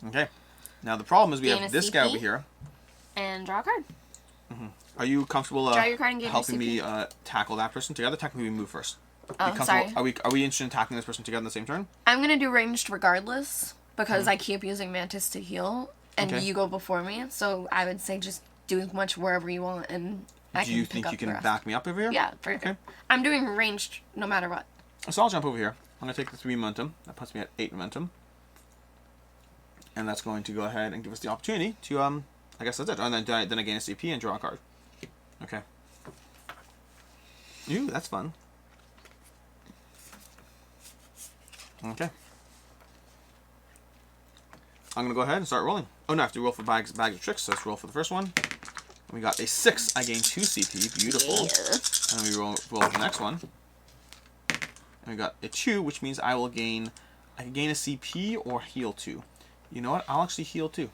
Okay. Now the problem is we Gain have a this guy CP. over here. And draw a card. Are you comfortable Draw your card and gain your helping me CP. tackle that person together? Technically, we move first. Oh, sorry. Are we interested in tackling this person together on the same turn? I'm going to do ranged regardless, because I keep using Mantis to heal, and Okay. you go before me. So I would say just do as much wherever you want, and I Do you pick think up you the can rest. back me up over here? Yeah, for Okay. sure. I'm doing ranged no matter what. So I'll jump over here. I'm going to take the 3 momentum. That puts me at 8 momentum. And that's going to go ahead and give us the opportunity to, I guess that's it. And then I gain a CP and draw a card. Okay. Ooh, that's fun. Okay. I'm going to go ahead and start rolling. Oh, no, I have to roll for bags of tricks, so let's roll for the first one. We got a 6. I gain 2 CP. Beautiful. Yeah. And we roll for the next one. And we got a 2, which means I can gain a CP or heal 2. You know what? I'll actually heal 2.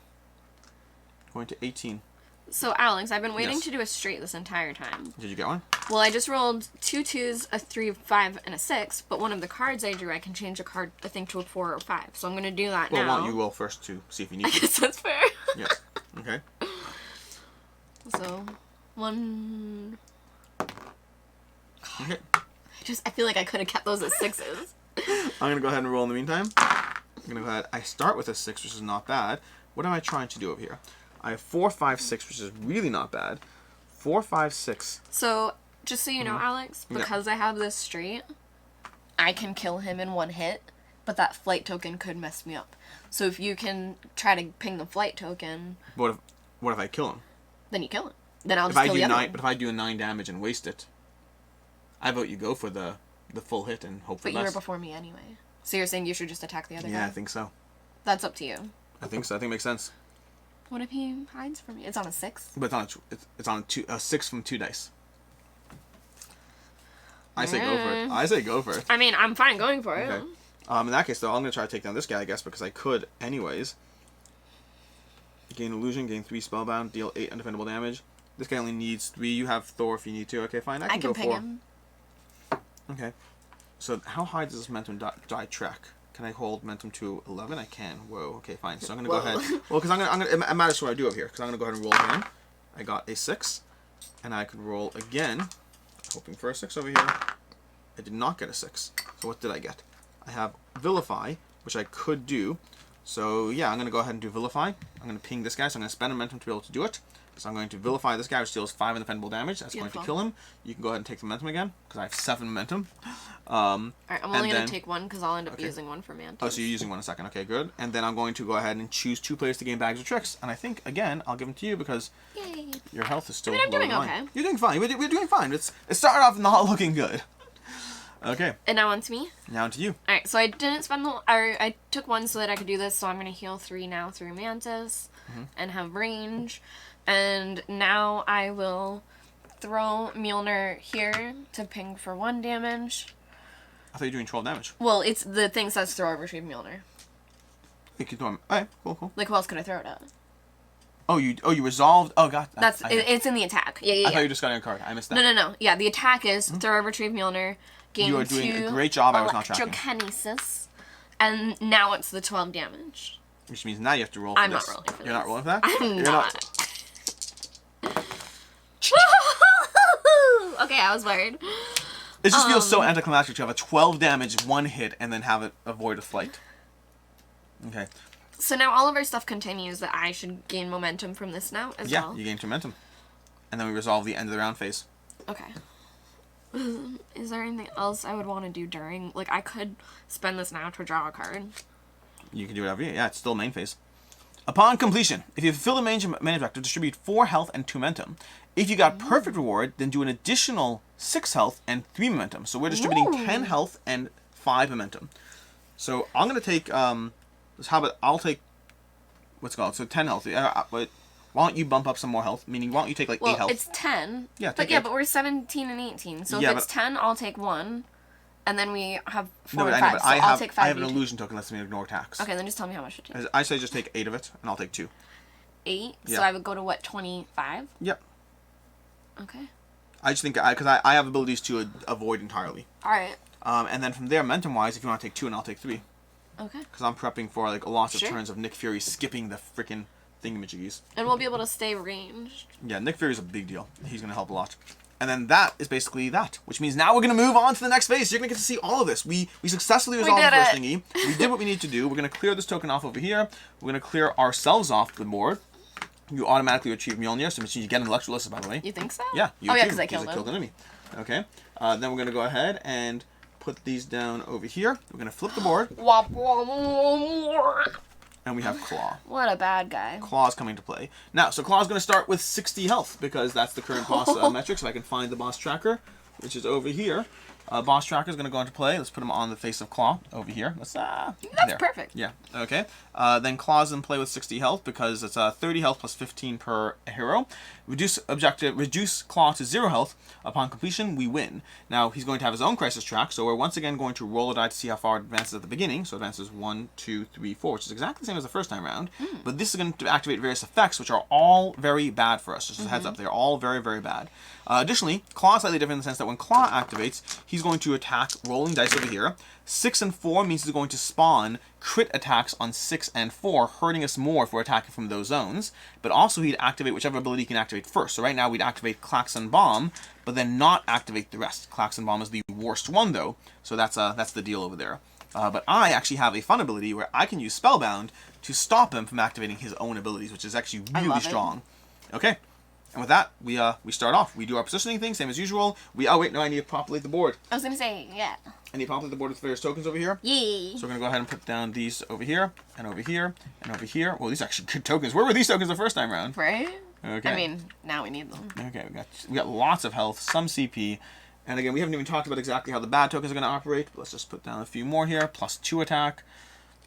Going to 18. So, Alex, I've been waiting Yes. to do a straight this entire time. Did you get one? Well, I just rolled 2 2s, a 3, 5, and a 6, but one of the cards I drew, I can change a card, I think, to a 4 or 5. So I'm going to do that Well, now. why don't you roll first to see if you need I to? guess that's fair. Yeah. Okay. So, 1... Okay. I feel like I could have kept those as 6s. I'm going to go ahead and roll in the meantime. I'm going to go ahead. I start with a 6, which is not bad. What am I trying to do over here? I have 4, 5, 6, which is really not bad. 4, 5, 6. So, just so you know, Alex, because I have this straight, I can kill him in 1 hit, but that flight token could mess me up. So if you can try to ping the flight token... What if I kill him? Then you kill him. Then I'll If just I kill do the other 9, one. but if I do a 9 damage and waste it, I vote you go for the full hit and hope for But the you were best. before me anyway. So you're saying you should just attack the other guy? Yeah, I think so. That's up to you. I think so. I think it makes sense. What if he hides from me? It's on a 6? But it's on a 6 from 2 dice. I say go for it. I say go for it. I mean, I'm fine going for it. Okay. In that case, though, I'm going to try to take down this guy, I guess, because I could anyways. Gain illusion, gain 3 spellbound, deal 8 undefendable damage. This guy only needs 3. You have Thor if you need to. Okay, fine. I can go ping 4. him. Okay. So how high does this momentum die track? Can I hold momentum to 11? I can. Whoa. Okay, fine. So I'm gonna go ahead. Well, because I'm gonna. It matters what I do up here. Because I'm gonna go ahead and roll again. I got a 6, and I could roll again, hoping for a 6 over here. I did not get a 6. So what did I get? I have Vilify, which I could do. So yeah, I'm gonna go ahead and do Vilify. I'm gonna ping this guy. So I'm gonna spend a momentum to be able to do it. So I'm going to Vilify this guy, which deals 5 undefendable damage. That's Beautiful. going to kill him. You can go ahead and take the momentum again, because I have 7 momentum. Alright, I'm only going then- to take 1 because I'll end up Okay. using 1 for Mantis. Oh, so you're using 1 in a second. Okay, good. And then I'm going to go ahead and choose 2 players to gain bags of tricks. And I think, again, I'll give them to you because Yay. your health is still I'm lower doing than mine. okay. You're doing fine. We're doing fine. It started off not looking good. Okay, And now on to me. now to you. Alright, so I didn't spend I took 1 so that I could do this, so I'm going to heal 3 now through Mantis and have range. And now I will throw Mjolnir here to ping for 1 damage. I thought you were doing 12 damage. Well, it's the thing says throw or retrieve Mjolnir. You keep doing. Alright, cool. Like, who else could I throw it at? Oh, you resolved. Oh, God. That's it's in the attack. Yeah. I thought you just got a card. I missed that. No. Yeah, the attack is throw or retrieve Mjolnir. Gain You are doing 2 a great job. I was not tracking. electrokinesis. And now it's the 12 damage. Which means now you have to roll for I'm this. not rolling for You're not this. rolling for that? I'm You're not. Okay, I was worried. It just feels so anticlimactic to have a 12 damage 1 hit and then have it avoid a flight. Okay. So now all of our stuff continues that I should gain momentum from this now as Yeah, well. you gain momentum. And then we resolve the end of the round phase. Okay. Is there anything else I would want to do during? Like, I could spend this now to draw a card. You can do whatever you... Yeah, it's still main phase. Upon completion, if you fulfill the main objective, distribute 4 health and 2 momentum. If you got perfect reward, then do an additional 6 health and 3 momentum. So we're distributing 10 health and 5 momentum. So I'm going to take... how about I'll take... What's it called? So 10 health. But why don't you bump up some more health? Meaning, why don't you take like 8 health? It's 10. Yeah, But take yeah, 8. but we're 17 and 18. So Yeah, if it's but- 10, I'll take 1. And then we have 4 No, but and I know, 5. but So I I'll take 5. have an you take- illusion token that lets me ignore attacks. Okay, then just tell me how much to take. I say just take 8 of it, and I'll take 2. 8? So Yeah. I would go to what, 25? Yep. Okay. I just think, because I have abilities to avoid entirely. Alright. And then from there, momentum-wise, if you want to take 2, and I'll take 3. Okay. Because I'm prepping for like lots of Sure. turns of Nick Fury skipping the freaking thingamajiggies. And we'll be able to stay ranged. Yeah, Nick Fury's a big deal. He's going to help a lot. And then that is basically that, which means now we're going to move on to the next phase. You're going to get to see all of this. We successfully resolved the did first it. thingy. We did what we need to do. We're going to clear this token off over here. We're going to clear ourselves off the board. you automatically achieve Mjolnir, so you get an electrolysis, by the way. You think so? Yeah. You oh, yeah, do, because I killed him. killed an enemy. Okay. Then we're going to go ahead and put these down over here. We're going to flip the board. And we have Klaw. What a bad guy. Klaw's coming to play. Now, so Klaw's going to start with 60 health, because that's the current boss metric, so I can find the boss tracker, which is over here. Boss tracker is going to go into play. Let's put him on the face of Klaw over here. That's there. Perfect. Yeah, okay. Then Klaw's in play with 60 health because it's 30 health plus 15 per hero. Reduce Klaw to 0 health. Upon completion, we win. Now, he's going to have his own crisis track, so we're once again going to roll a die to see how far it advances at the beginning. So it advances 1, 2, 3, 4, which is exactly the same as the first time round. But this is going to activate various effects, which are all very bad for us. Just as a heads up, they're all very, very bad. Additionally, Klaw is slightly different in the sense that when Klaw activates, he's going to attack rolling dice over here. 6 and 4 means he's going to spawn crit attacks on 6 and 4, hurting us more if we're attacking from those zones. But also he'd activate whichever ability he can activate first. So right now we'd activate Klaxon Bomb, but then not activate the rest. Klaxon Bomb is the worst one though, so that's the deal over there. But I actually have a fun ability where I can use Spellbound to stop him from activating his own abilities, which is actually really strong. Okay. And with that, we start off. We do our positioning thing, same as usual. I need to populate the board. I was going to say, yeah. I need to populate the board with various tokens over here. Yeah. So we're going to go ahead and put down these over here, and over here, and over here. Well, these are actually good tokens. Where were these tokens the first time around? Right? Okay. I mean, now we need them. Okay, we got lots of health, some CP. And again, we haven't even talked about exactly how the bad tokens are going to operate. But let's just put down a few more here. Plus 2 attack.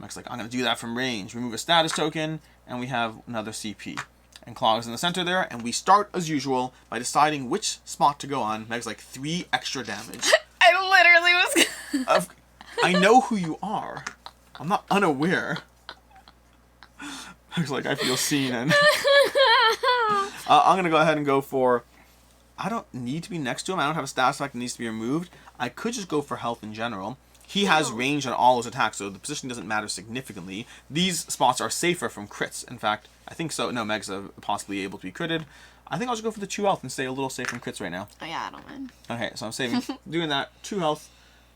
Looks like I'm going to do that from range. Remove a status token, and we have another CP. And Klaw is in the center there, and we start as usual by deciding which spot to go on. Meg's like 3 extra damage. I literally was. I know who you are. I'm not unaware. Meg's like, I feel seen, and I'm gonna go ahead and go for. I don't need to be next to him. I don't have a status effect that needs to be removed. I could just go for health in general. He has range on all his attacks, so the position doesn't matter significantly. These spots are safer from crits. In fact, I think so. No, Meg's possibly able to be critted. I think I'll just go for the 2 health and stay a little safe from crits right now. Oh, yeah, I don't mind. Okay, so I'm saving. Doing that. 2 health.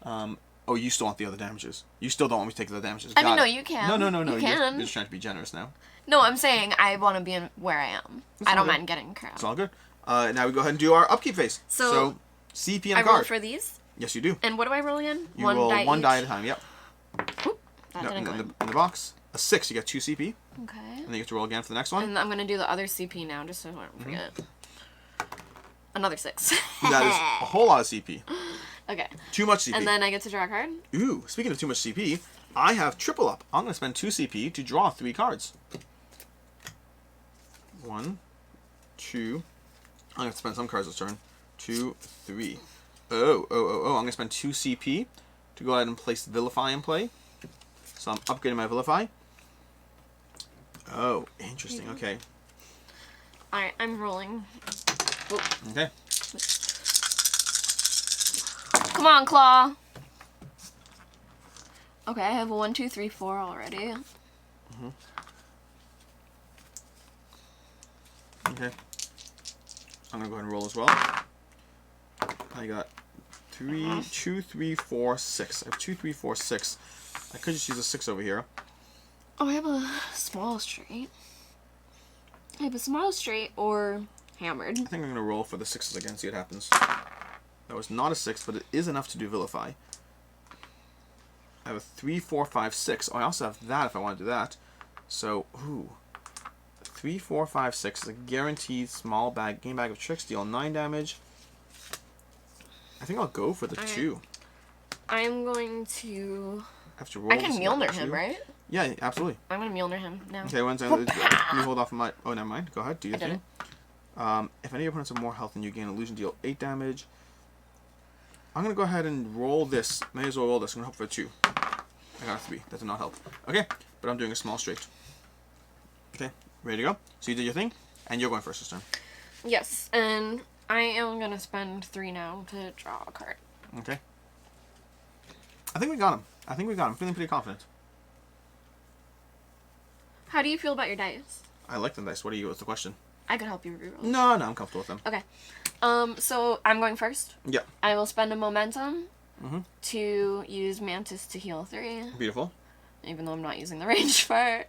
Oh, you still want the other damages. You still don't want me to take the other damages. I mean, no, you can. No. You can. You're just trying to be generous now. No, I'm saying I want to be in where I am. I don't mind getting crap. It's all good. Now we go ahead and do our upkeep phase. So CP and I card. roll for these? Yes, you do. And what do I roll again? You roll one die at a time, yep. Oop, that didn't go in the box. A 6, you get 2 CP. Okay. And then you have to roll again for the next one. And I'm going to do the other CP now, just so I don't forget. Another 6. That is a whole lot of CP. Okay. Too much CP. And then I get to draw a card? Ooh, speaking of too much CP, I have triple up. I'm going to spend 2 CP to draw 3 cards. 1, 2. I'm going to spend some cards this turn. 2, 3. I'm going to spend 2 CP to go ahead and place Vilify in play. So I'm upgrading my Vilify. Oh, interesting. Okay. Alright, I'm rolling. Oop. Okay. Come on, Klaw. Okay, I have a 1, 2, 3, 4 already. Okay. I'm gonna go ahead and roll as well. I got 2, 3, 4, 6. I have 2, 3, 4, 6. I could just use a 6 over here. Oh, I have a small straight. I have a small straight or hammered. I think I'm gonna roll for the 6s again, see what happens. That was not a 6, but it is enough to do Vilify. I have a 3, 4, 5, 6. Oh, I also have that if I want to do that. So, 3, 4, 5, 6 is a guaranteed small bag, game bag of tricks, deal 9 damage. I think I'll go for the 2. I'm going to... I have to roll. I can Mjolnir him, right? Yeah, absolutely. I'm going to Mjolnir him now. Okay, one second. Let me hold off on my... Oh, never mind. Go ahead. Do your thing. If any of your opponents have more health than you, gain illusion, deal 8 damage. I'm going to go ahead and roll this. May as well roll this. I'm going to hope for a 2. I got a 3. That did not help. Okay, but I'm doing a small straight. Okay, ready to go? So you did your thing, and you're going first this turn. Yes, and I am going to spend 3 now to draw a card. Okay. I think we got him. I'm feeling pretty confident. How do you feel about your dice? I like the dice. What's the question? I could help you reroll. No, I'm comfortable with them. Okay. So I'm going first. Yeah. I will spend a momentum to use Mantis to heal 3. Beautiful. Even though I'm not using the range part.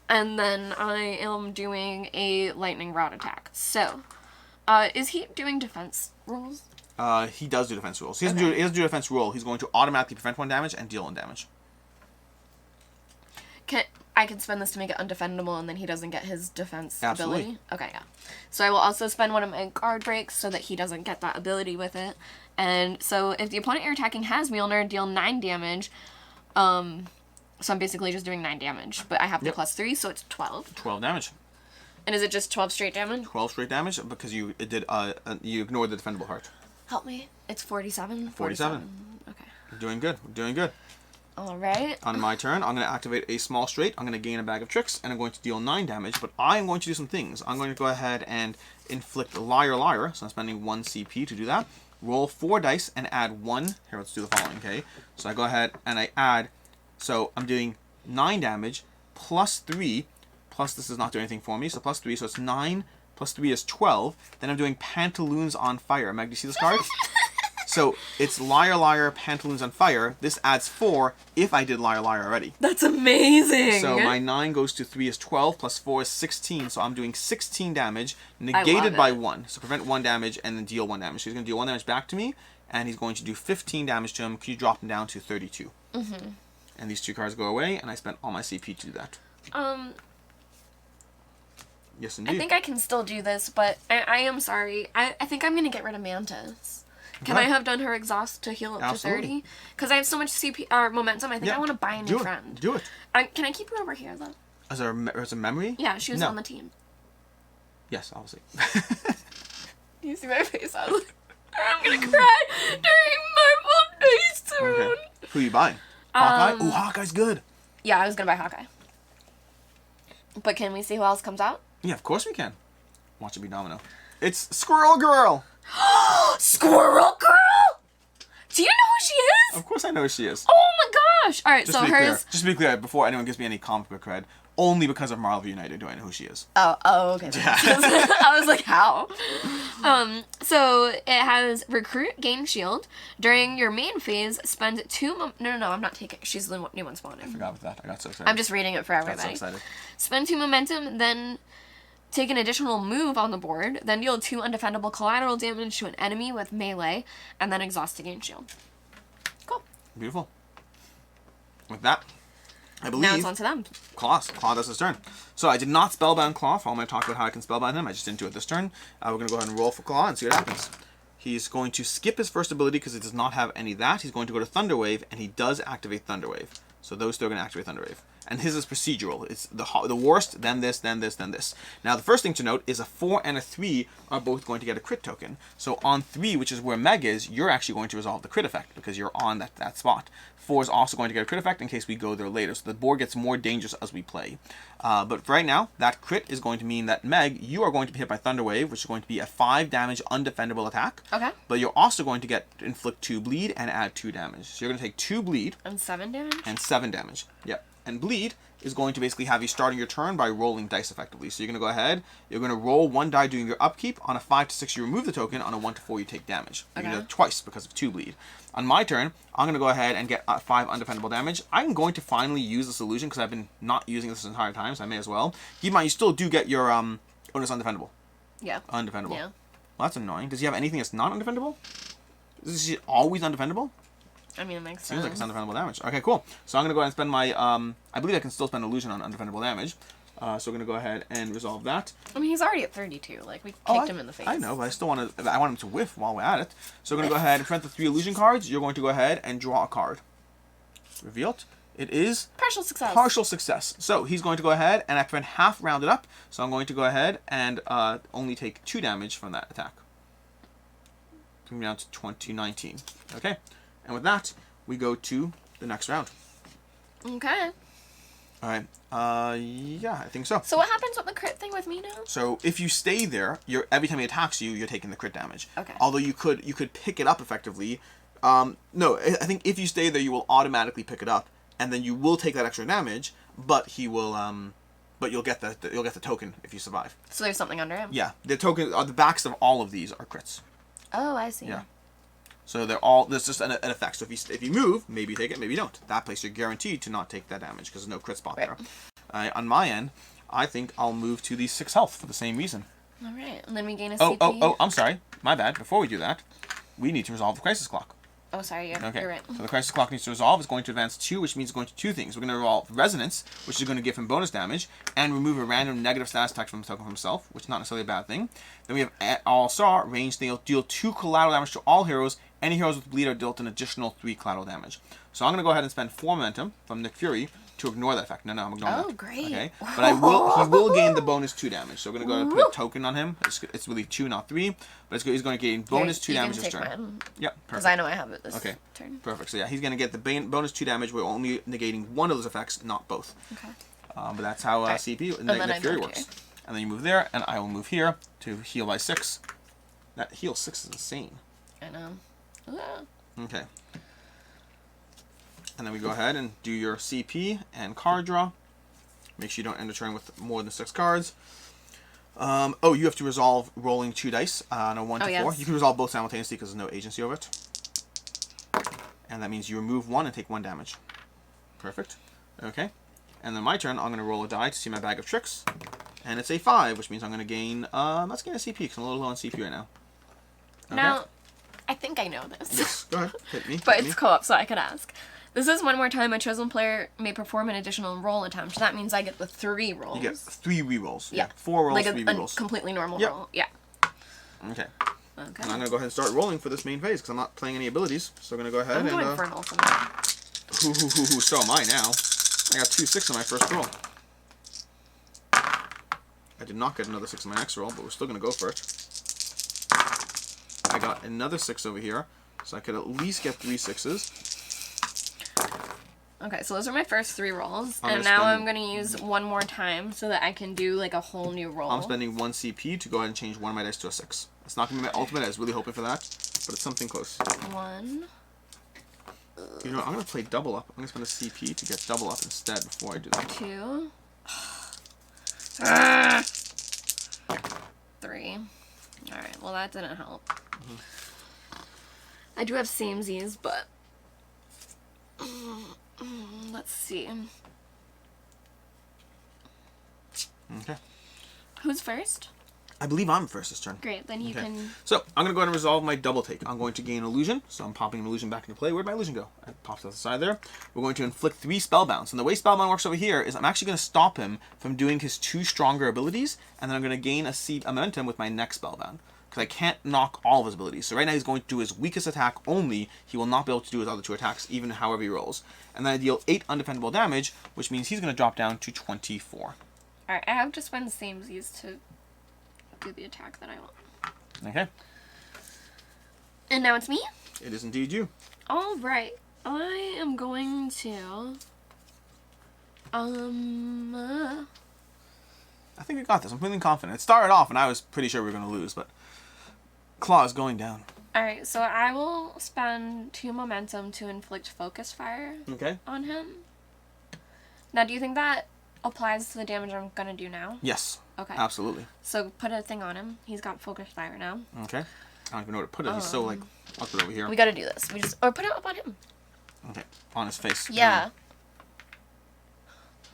And then I am doing a lightning rod attack. So, is he doing defense rules? He does do defense rules. He doesn't do defense rule. He's going to automatically prevent 1 damage and deal 1 damage. I can spend this to make it undefendable, and then he doesn't get his defense Absolutely. ability? Okay, yeah. So I will also spend one of my guard breaks so that he doesn't get that ability with it. And so if the opponent you're attacking has Mjolnir, deal 9 damage. So I'm basically just doing 9 damage. But I have the +3, so it's 12. 12 damage. And is it just 12 straight damage? 12 straight damage because you ignored the defendable heart. Help me. It's 47? 47. Okay. Doing good. Doing good. All right. On my turn, I'm going to activate a small straight. I'm going to gain a bag of tricks, and I'm going to deal 9 damage. But I'm going to do some things. I'm going to go ahead and inflict Liar Liar. So I'm spending 1 CP to do that. Roll 4 dice and add 1. Here, let's do the following, okay? So I go ahead and I add. So I'm doing 9 damage plus 3. Plus this does not do anything for me. So plus 3. So it's 9 plus 3 is 12. Then I'm doing Pantaloons on Fire. Meg, do you see this card? So it's Liar Liar, Pantaloons on Fire. This adds 4 if I did Liar Liar already. That's amazing. So my 9 goes to 3 is 12, plus 4 is 16. So I'm doing 16 damage, negated by 1. So prevent 1 damage and then deal 1 damage. So he's going to deal 1 damage back to me, and he's going to do 15 damage to him. Can you drop him down to 32? Mm-hmm. And these 2 cards go away, and I spent all my CP to do that. Yes, indeed. I think I can still do this, but I am sorry. I think I'm going to get rid of Mantis. Can I have done her exhaust to heal up to 30? Because I have so much CP or momentum. I think I want to buy a new friend. Do it. Can I keep her over here though? As a memory? Yeah, she was on the team. Yes, obviously. You see my face? I was like, I'm gonna cry during my days soon. Okay. Who are you buying? Hawkeye? Ooh, Hawkeye's good. Yeah, I was gonna buy Hawkeye. But can we see who else comes out? Yeah, of course we can. Watch it be Domino. It's Squirrel Girl! Squirrel Girl? Do you know who she is? Of course I know who she is. Oh my gosh! Alright, so hers... Just to be clear, before anyone gives me any comic book cred, only because of Marvel United do I know who she is. Oh, okay. Yeah. I was like, how? So it has recruit, gain shield. During your main phase, spend 2 No, I'm not taking. She's the new one spawning. I forgot about that. I got so excited. I'm just reading it for everybody. I got so excited. Spend 2 momentum, then take an additional move on the board, then deal 2 undefendable collateral damage to an enemy with melee, and then exhaust to gain shield. Cool. Beautiful. With that, I believe... Now it's on to them. Klaw does his turn. So I did not spellbind Klaw. I'm going to talk about how I can spellbind him. I just didn't do it this turn. We're going to go ahead and roll for Klaw and see what happens. He's going to skip his first ability because he does not have any of that. He's going to go to Thunder Wave, and he does activate Thunder Wave. So those 2 are going to activate Thunder Wave. And his is procedural. It's the worst, then this, then this, then this. Now, the first thing to note is a 4 and a 3 are both going to get a crit token. So on 3, which is where Meg is, you're actually going to resolve the crit effect because you're on that spot. 4 is also going to get a crit effect in case we go there later. So the board gets more dangerous as we play. But for right now, that crit is going to mean that, Meg, you are going to be hit by Thunder Wave, which is going to be a 5 damage undefendable attack. Okay. But you're also going to inflict 2 bleed and add 2 damage. So you're going to take 2 bleed. And 7 damage? And 7 damage. Yep. And bleed is going to basically have you starting your turn by rolling dice effectively. So you're going to go ahead, you're going to roll 1 die doing your upkeep. On a 5 to 6, you remove the token. On a 1 to 4, you take damage. You're going to do it twice because of 2 bleed. On my turn, I'm going to go ahead and get 5 undefendable damage. I'm going to finally use this illusion because I've been not using this entire time, so I may as well. Keep in mind, you still do get your, oh, it's undefendable. Yeah. Undefendable. Yeah. Well, that's annoying. Does he have anything that's not undefendable? Is he always undefendable? I mean, it makes sense. Seems like it's undefendable damage. Okay, cool. So I'm going to go ahead and spend my, I believe I can still spend illusion on undefendable damage. So we're going to go ahead and resolve that. I mean, he's already at 32. Like, we kicked him in the face. I know, but I still want to, I want him to whiff while we're at it. So we're going to go ahead and prevent the 3 illusion cards. You're going to go ahead and draw a card. Revealed. It is... Partial success. Partial success. So he's going to go ahead and I prevent half rounded up. So I'm going to go ahead and only take 2 damage from that attack. Coming down to 2019. Okay. And with that, we go to the next round. Okay. All right. Yeah, I think so. So what happens with the crit thing with me now? So if you stay there, every time he attacks you, you're taking the crit damage. Okay. Although you could pick it up effectively. No, I think if you stay there, you will automatically pick it up, and then you will take that extra damage. But he will. But you'll get the token if you survive. So there's something under him. Yeah, the token. The backs of all of these are crits. Oh, I see. Yeah. So they're all. There's just an effect. So if you move, maybe you take it, maybe you don't. That place you're guaranteed to not take that damage because there's no crit spot there. On my end, I think I'll move to the 6 health for the same reason. All right, and then we gain a Oh, CP. oh, I'm sorry. My bad. Before we do that, we need to resolve the crisis clock. Oh, sorry, you're right. So the crisis clock needs to resolve. It's going to advance 2, which means it's going to 2 things. We're going to resolve resonance, which is going to give him bonus damage, and remove a random negative status attack from the token from himself, which is not necessarily a bad thing. Then we have All-Star, range. They'll deal 2 collateral damage to all heroes. Any heroes with bleed are dealt an additional 3 collateral damage. So I'm going to go ahead and spend 4 momentum from Nick Fury to ignore that effect. No, I'm ignoring that. Oh, great. Okay, but he will gain the bonus 2 damage. So we're going to go ahead and put a token on him. It's really 2, not 3. But he's going to gain bonus 2 damage this turn. Yep, perfect. Because I know I have it this turn. Perfect. So yeah, he's going to get the bonus 2 damage. We're only negating one of those effects, not both. Okay. But that's how CP Nick Fury works. And then you move there, and I will move here to heal by 6. That heal 6 is insane. I know. Okay. And then we go ahead and do your CP and card draw. Make sure you don't end the turn with more than 6 cards. Oh, you have to resolve rolling 2 dice on a 1 to 4. Yes. You can resolve both simultaneously because there's no agency over it. And that means you remove 1 and take 1 damage. Perfect. Okay. And then my turn, I'm going to roll a die to see my bag of tricks. And it's a 5, which means I'm going to gain, let's gain a CP because I'm a little low on CP right now. Okay. Now, I think I know this. Yes, go ahead. Hit me. But it's co-op, so I could ask. This is one more time a chosen player may perform an additional roll attempt. That means I get the 3 rolls. You get 3 rerolls. Yeah. 4 rolls, like 3 rerolls. A completely normal Yep. roll. Yeah. Okay. Okay. And I'm going to go ahead and start rolling for this main phase because I'm not playing any abilities. So I'm going to go ahead I'm and... going for an ultimate. So am I now. I got 2 6 on my first roll. I did not get another 6 on my next roll, but we're still going to go for it. I got another 6 over here, so I could at least get 3 6s. Okay, so those are my first 3 rolls, and now I'm going to use one more time so that I can do like a whole new roll. I'm spending 1 CP to go ahead and change one of my dice to a 6. It's not going to be my ultimate, I was really hoping for that, but it's something close. 1. You know, I'm going to play double up. I'm going to spend a CP to get double up instead before I do that. 2. 3. Alright, well that didn't help. I do have samesies, but... let's see. Okay. Who's first? I believe I'm first this turn. Great, then you can... So, I'm going to go ahead and resolve my double take. I'm going to gain illusion, so I'm popping an illusion back into play. Where'd my illusion go? It pops to the side there. We're going to inflict 3 spellbounds. And the way spellbound works over here is I'm actually going to stop him from doing his 2 stronger abilities, and then I'm going to gain a momentum with my next spellbound. Because I can't knock all of his abilities. So right now he's going to do his weakest attack only. He will not be able to do his other 2 attacks, even however he rolls. And then I deal 8 undefendable damage, which means he's going to drop down to 24. Alright, I have to spend samesies to do the attack that I want. Okay. And now it's me? It is indeed you. Alright, I am going to... I think we got this. I'm feeling confident. It started off and I was pretty sure we were going to lose, but Klaw is going down. Alright, so I will spend 2 momentum to inflict focus fire on him. Now, do you think that applies to the damage I'm going to do now? Yes. Okay. Absolutely. So put a thing on him. He's got focus fire now. Okay. I don't even know where to put it. He's so like, I'll put it over here. We got to do this. Or put it up on him. Okay. On his face. Yeah.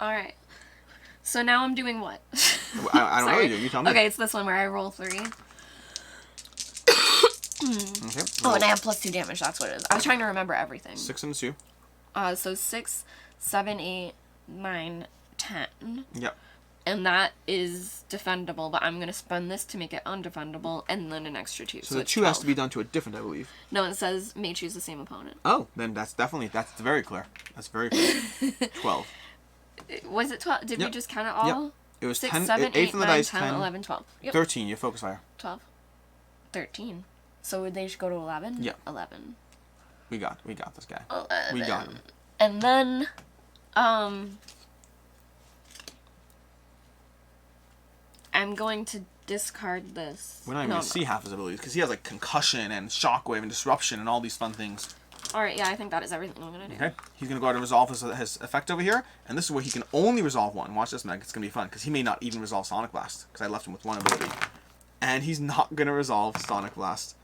Alright. So now I'm doing what? I don't know what you do. You tell me. Okay, it's this one where I roll 3. Okay. Oh, and I have +2 damage. That's what it is. I was trying to remember everything. 6 and 2. So 6, 7, 8, 9, 10. Yep. And that is defendable, but I'm going to spend this to make it undefendable, and then an extra 2. So the it's 2 12. has to be done to a different, I believe. No, it says may choose the same opponent. Oh, then that's very clear. That's very clear. 12. Was it 12? Did we just count it all? Yep. It was 6, 10, 7, 8 8, from the 9, dice, 10, 11, 12. Yep. 13, you focus fire. 12. 13. So would they just go to 11? Yeah. 11. We got this guy. 11. We got him. And then, I'm going to discard this. We're not even going to see half his abilities, because he has, like, concussion and shockwave and disruption and all these fun things. Alright, yeah, I think that is everything I'm going to do. Okay, he's going to go ahead and resolve his effect over here, and this is where he can only resolve 1. Watch this, Meg, it's going to be fun, because he may not even resolve Sonic Blast, because I left him with 1 ability. And he's not going to resolve Sonic Blast.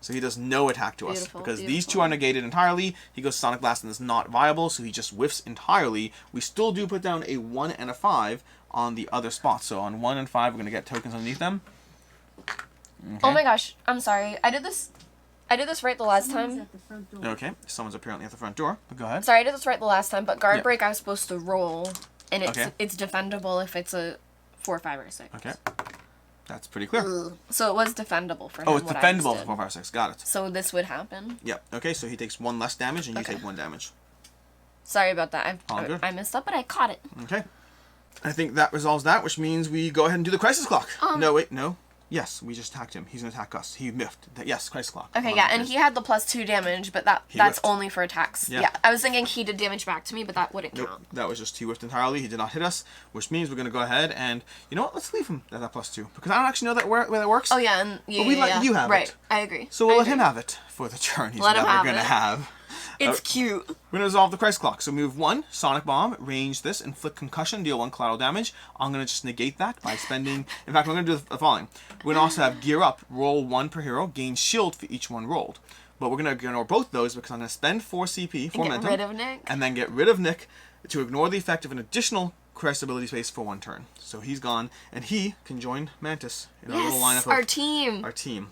So he does no attack to us. Beautiful, Because these beautiful. two are negated entirely. He goes Sonic Blast and is not viable, so he just whiffs entirely. We still do put down a 1 and a 5 on the other spots. So on 1 and 5, we're going to get tokens underneath them. Okay. Oh my gosh, I'm sorry. I did this right the last time. Okay, someone's apparently at the front door. But go ahead. Sorry, I did this right the last time, but guard Yeah. break I was supposed to roll, and Okay. it's defendable if it's a 4, 5, or 6. Okay. That's pretty clear. So it was defendable for him. Oh, it's what I just defendable did. for 4, 5, 6. Got it. So this would happen. Yep. Okay, so he takes 1 less damage and you Okay. take 1 damage. Sorry about that. All good. I messed up, but I caught it. Okay. I think that resolves that, which means we go ahead and do the crisis clock. No, wait, no. Yes, we just attacked him. He's gonna attack us. He miffed. Yes, crisis clock. Okay, yeah, and he had the +2 damage, but that's whiffed. only for attacks. Yeah. Yeah, I was thinking he did damage back to me, but that wouldn't Nope, count. that was just he whiffed entirely. He did not hit us, which means we're gonna go ahead and you know what? Let's leave him at that +2 because I don't actually know that where that works. Oh yeah, and yeah, But we yeah, let yeah. you have right. it. I agree. So we'll I let him agree. have it for the turn he's Let him never have gonna it. have. It's cute. We're gonna resolve the crisis clock. So move 1, Sonic Bomb, range this, inflict concussion, deal 1 collateral damage. I'm gonna just negate that by spending. In fact, we're gonna do the following. We're gonna also have Gear Up, roll 1 per hero, gain shield for each one rolled. But we're gonna ignore both those because I'm gonna spend 4 CP, 4 Get momentum, rid of Nick. and then get rid of Nick to ignore the effect of an additional crisis ability space for 1 turn. So he's gone, and he can join Mantis in our little lineup Yes, of our team. our team.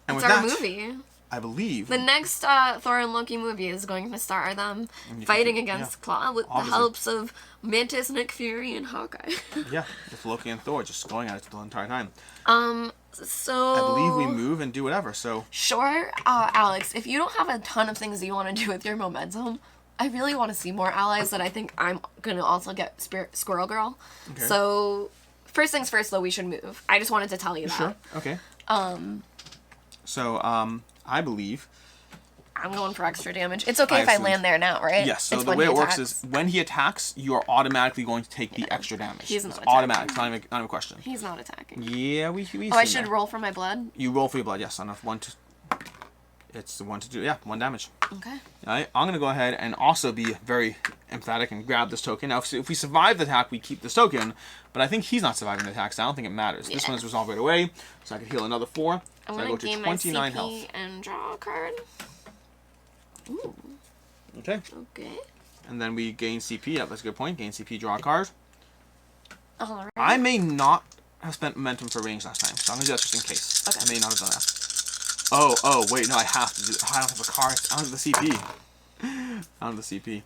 And It's with our that, movie. I believe. The next Thor and Loki movie is going to star them And you fighting can- against Klaw with Obviously. the helps of Mantis, Nick Fury, and Hawkeye. Yeah, with Loki and Thor just going at it the entire time. So I believe we move and do whatever. So Sure, Alex, if you don't have a ton of things that you want to do with your momentum, I really want to see more allies that I think I'm gonna also get Squirrel Girl. Okay. So first things first, though, we should move. I just wanted to tell you that. sure, okay. So I believe I'm going for extra damage. It's okay if I assumed. land there now, right? yes. So It's the when way he it works attacks. is when he attacks, you are automatically going to take the extra damage. He's It's not automatic. attacking. It's not even a question. He's not attacking. Yeah, we. Oh, I seen should that. roll for my blood? You roll for your blood. Yes, enough 1 to. It's the 1 to do. Yeah, 1 damage. Okay. All right, I'm gonna go ahead and also be very emphatic and grab this token. Now, if we survive the attack, we keep this token. But I think he's not surviving the attack, so I don't think it matters. This Yeah. one is resolved right away, so I can heal another 4. I'm So I gonna go to gain 29 my CP health. and draw a card. Ooh, Okay. okay. And then we gain CP. Yep, that's a good point. Gain CP, draw a card. Alright. I may not have spent momentum for range last time, so I'm gonna do that just in case. Okay. I may not have done that. Oh, wait, no, I have to do. I don't have a card. I don't have the CP. I don't have the CP.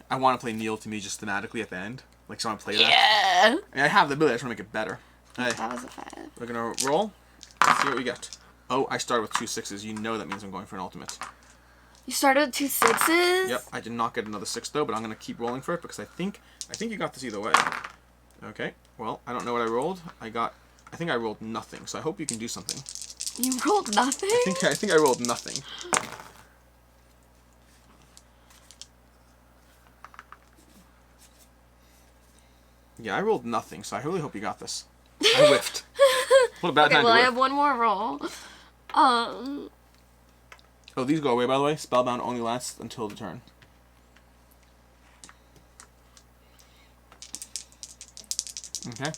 I want to play Kneel to me just thematically at the end. Like, so I want to play that. Yeah! I mean, I have the ability. I just want to make it better. Hey, That was a 5. we're gonna roll. Let's see what we get. Oh, I started with 2 6s. You know that means I'm going for an ultimate. You started with 2 6s? Yep, I did not get another 6 though, but I'm gonna keep rolling for it because I think you got this either way. Okay. Well, I don't know what I rolled. I think I rolled nothing. So I hope you can do something. You rolled nothing? I think I rolled nothing. Yeah, I rolled nothing, so I really hope you got this. I whiffed. What a bad Okay, time well, to I whiff. have one more roll. Oh, these go away, by the way. Spellbound only lasts until the turn. Okay.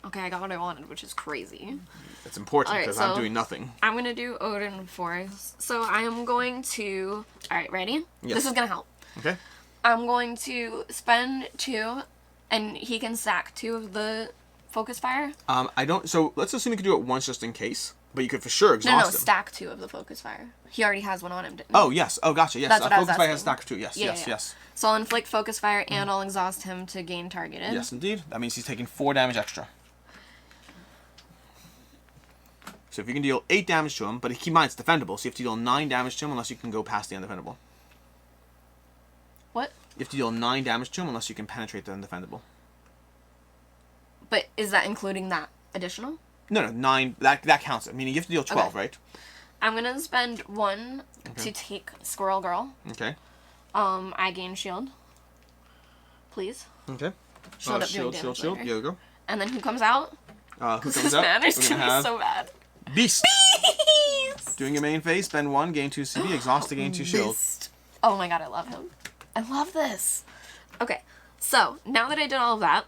Okay, I got what I wanted, which is crazy. It's important Alright, because so- I'm doing nothing. I'm gonna do Odin Force. So I am going to... Alright, ready? Yes. This is gonna help. Okay. I'm going to spend 2, and he can stack 2 of the focus fire. I don't. So let's assume you could do it once just in case, but you could for sure exhaust No, him. stack 2 of the focus fire. He already has one on him, didn't he? Oh yes. Oh gotcha. Yes. That's what I was Focus Fire has asking. stack 2. Yes. Yeah, yes. yeah. Yes. So I'll inflict focus fire, and I'll exhaust him to gain targeted. Yes, indeed. That means he's taking 4 damage extra. So if you can deal 8 damage to him, but keep in mind it's defendable, so you have to deal 9 damage to him unless you can go past the undefendable. What? You have to deal 9 damage to him unless you can penetrate the undefendable. But is that including that additional? No, 9. That counts. I mean, you have to deal 12, Okay. right? I'm gonna spend 1 to take Squirrel Girl. Okay. I gain shield. Please. Okay. Shield up doing damage shield. later. Yeah, we go. And then who comes out? Who This comes up? matters We're to gonna me have so bad. Beast. Beast! Doing your main phase, spend 1, gain 2 CP, exhaust to gain 2 shield. Beast. Oh my god, I love him. I love this. Okay, so now that I did all of that,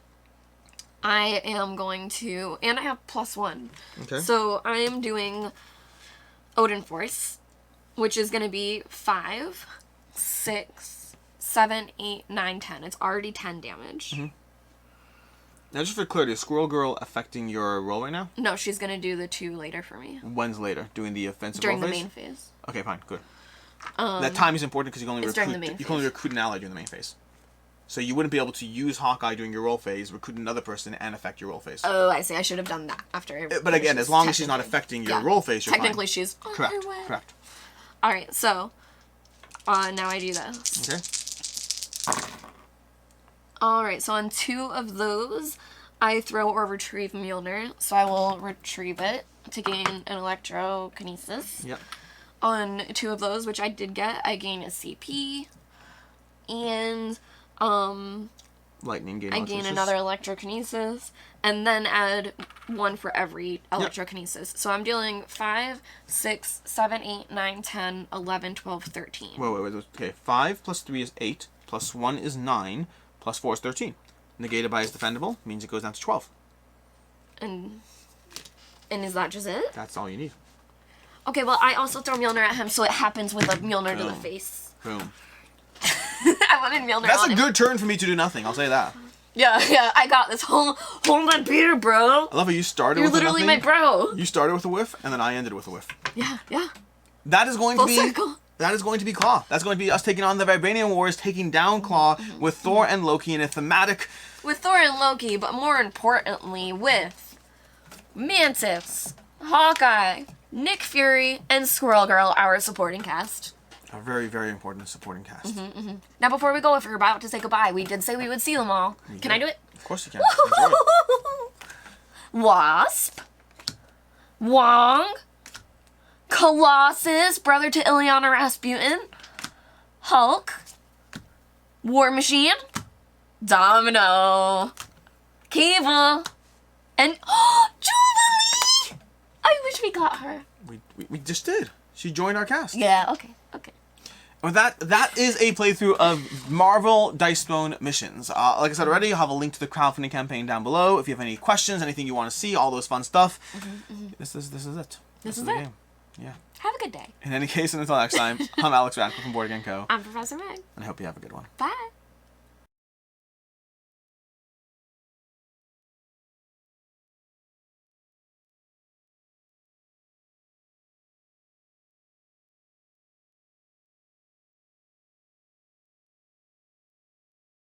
I am going to, and I have +1. Okay. So I am doing Odin Force, which is going to be 5, 6, 7, 8, 9, 10. It's already 10 damage. Mm-hmm. Now, just for clarity, is Squirrel Girl affecting your roll right now? No, she's going to do the 2 later for me. When's later? Doing the offensive During roll the phase? main phase. Okay, fine, good. That time is important because you can only it's during the main you can only recruit an ally during the main phase. So you wouldn't be able to use Hawkeye during your roll phase, recruit another person, and affect your roll phase. Oh, I see. I should have done that after. But again, as long as she's not affecting your roll phase, you're technically fine. She's on Correct. her way. Correct. All right, so now I do this. Okay. All right, so on 2 of those, I throw or retrieve Mjolnir. So I will retrieve it to gain an electrokinesis. Yep. On 2 of those, which I did get, I gain a CP, and Lightning gain. I gain another electrokinesis, and then add 1 for every electrokinesis. Yep. So I'm dealing 5, 6, 7, 8, 9, 10, 11, 12, 13. Wait. Okay, 5 plus 3 is 8, plus 1 is 9, plus 4 is 13. Negated by is defendable, means it goes down to 12. And is that just it? That's all you need. Okay, well, I also throw Mjolnir at him, so it happens with a Mjolnir to the face. Boom. I wanted Mjolnir That's on a him. good turn for me to do nothing, I'll say that. Yeah, I got this. Hold on, beer, bro. I love how you started You're with a literally nothing. my bro. You started with a whiff, and then I ended with a whiff. Yeah. That is going Full to be... circle. That is going to be Klaw. That's going to be us taking on the Vibranium Wars, taking down Klaw with Thor and Loki in a thematic... With Thor and Loki, but more importantly, with Mantis, Hawkeye, Nick Fury, and Squirrel Girl, our supporting cast. A very, very important supporting cast. Now, before we go, if we're about to say goodbye, we did say we would see them all. Can I do it? Of course you can. Enjoy it. Wasp, Wong, Colossus, brother to Ilyana Rasputin, Hulk, War Machine, Domino, Kiva, and Jubilee! I wish we got her. We just did. She joined our cast. Yeah, okay. With that is a playthrough of Marvel Dicebone missions. Like I said already, I'll have a link to the crowdfunding campaign down below. If you have any questions, anything you want to see, all those fun stuff, this is it. This is the it. game. Yeah. Have a good day. In any case, and until next time, I'm Alex Radcliffe from Board Game Co. I'm Professor Meg. And I hope you have a good one. Bye.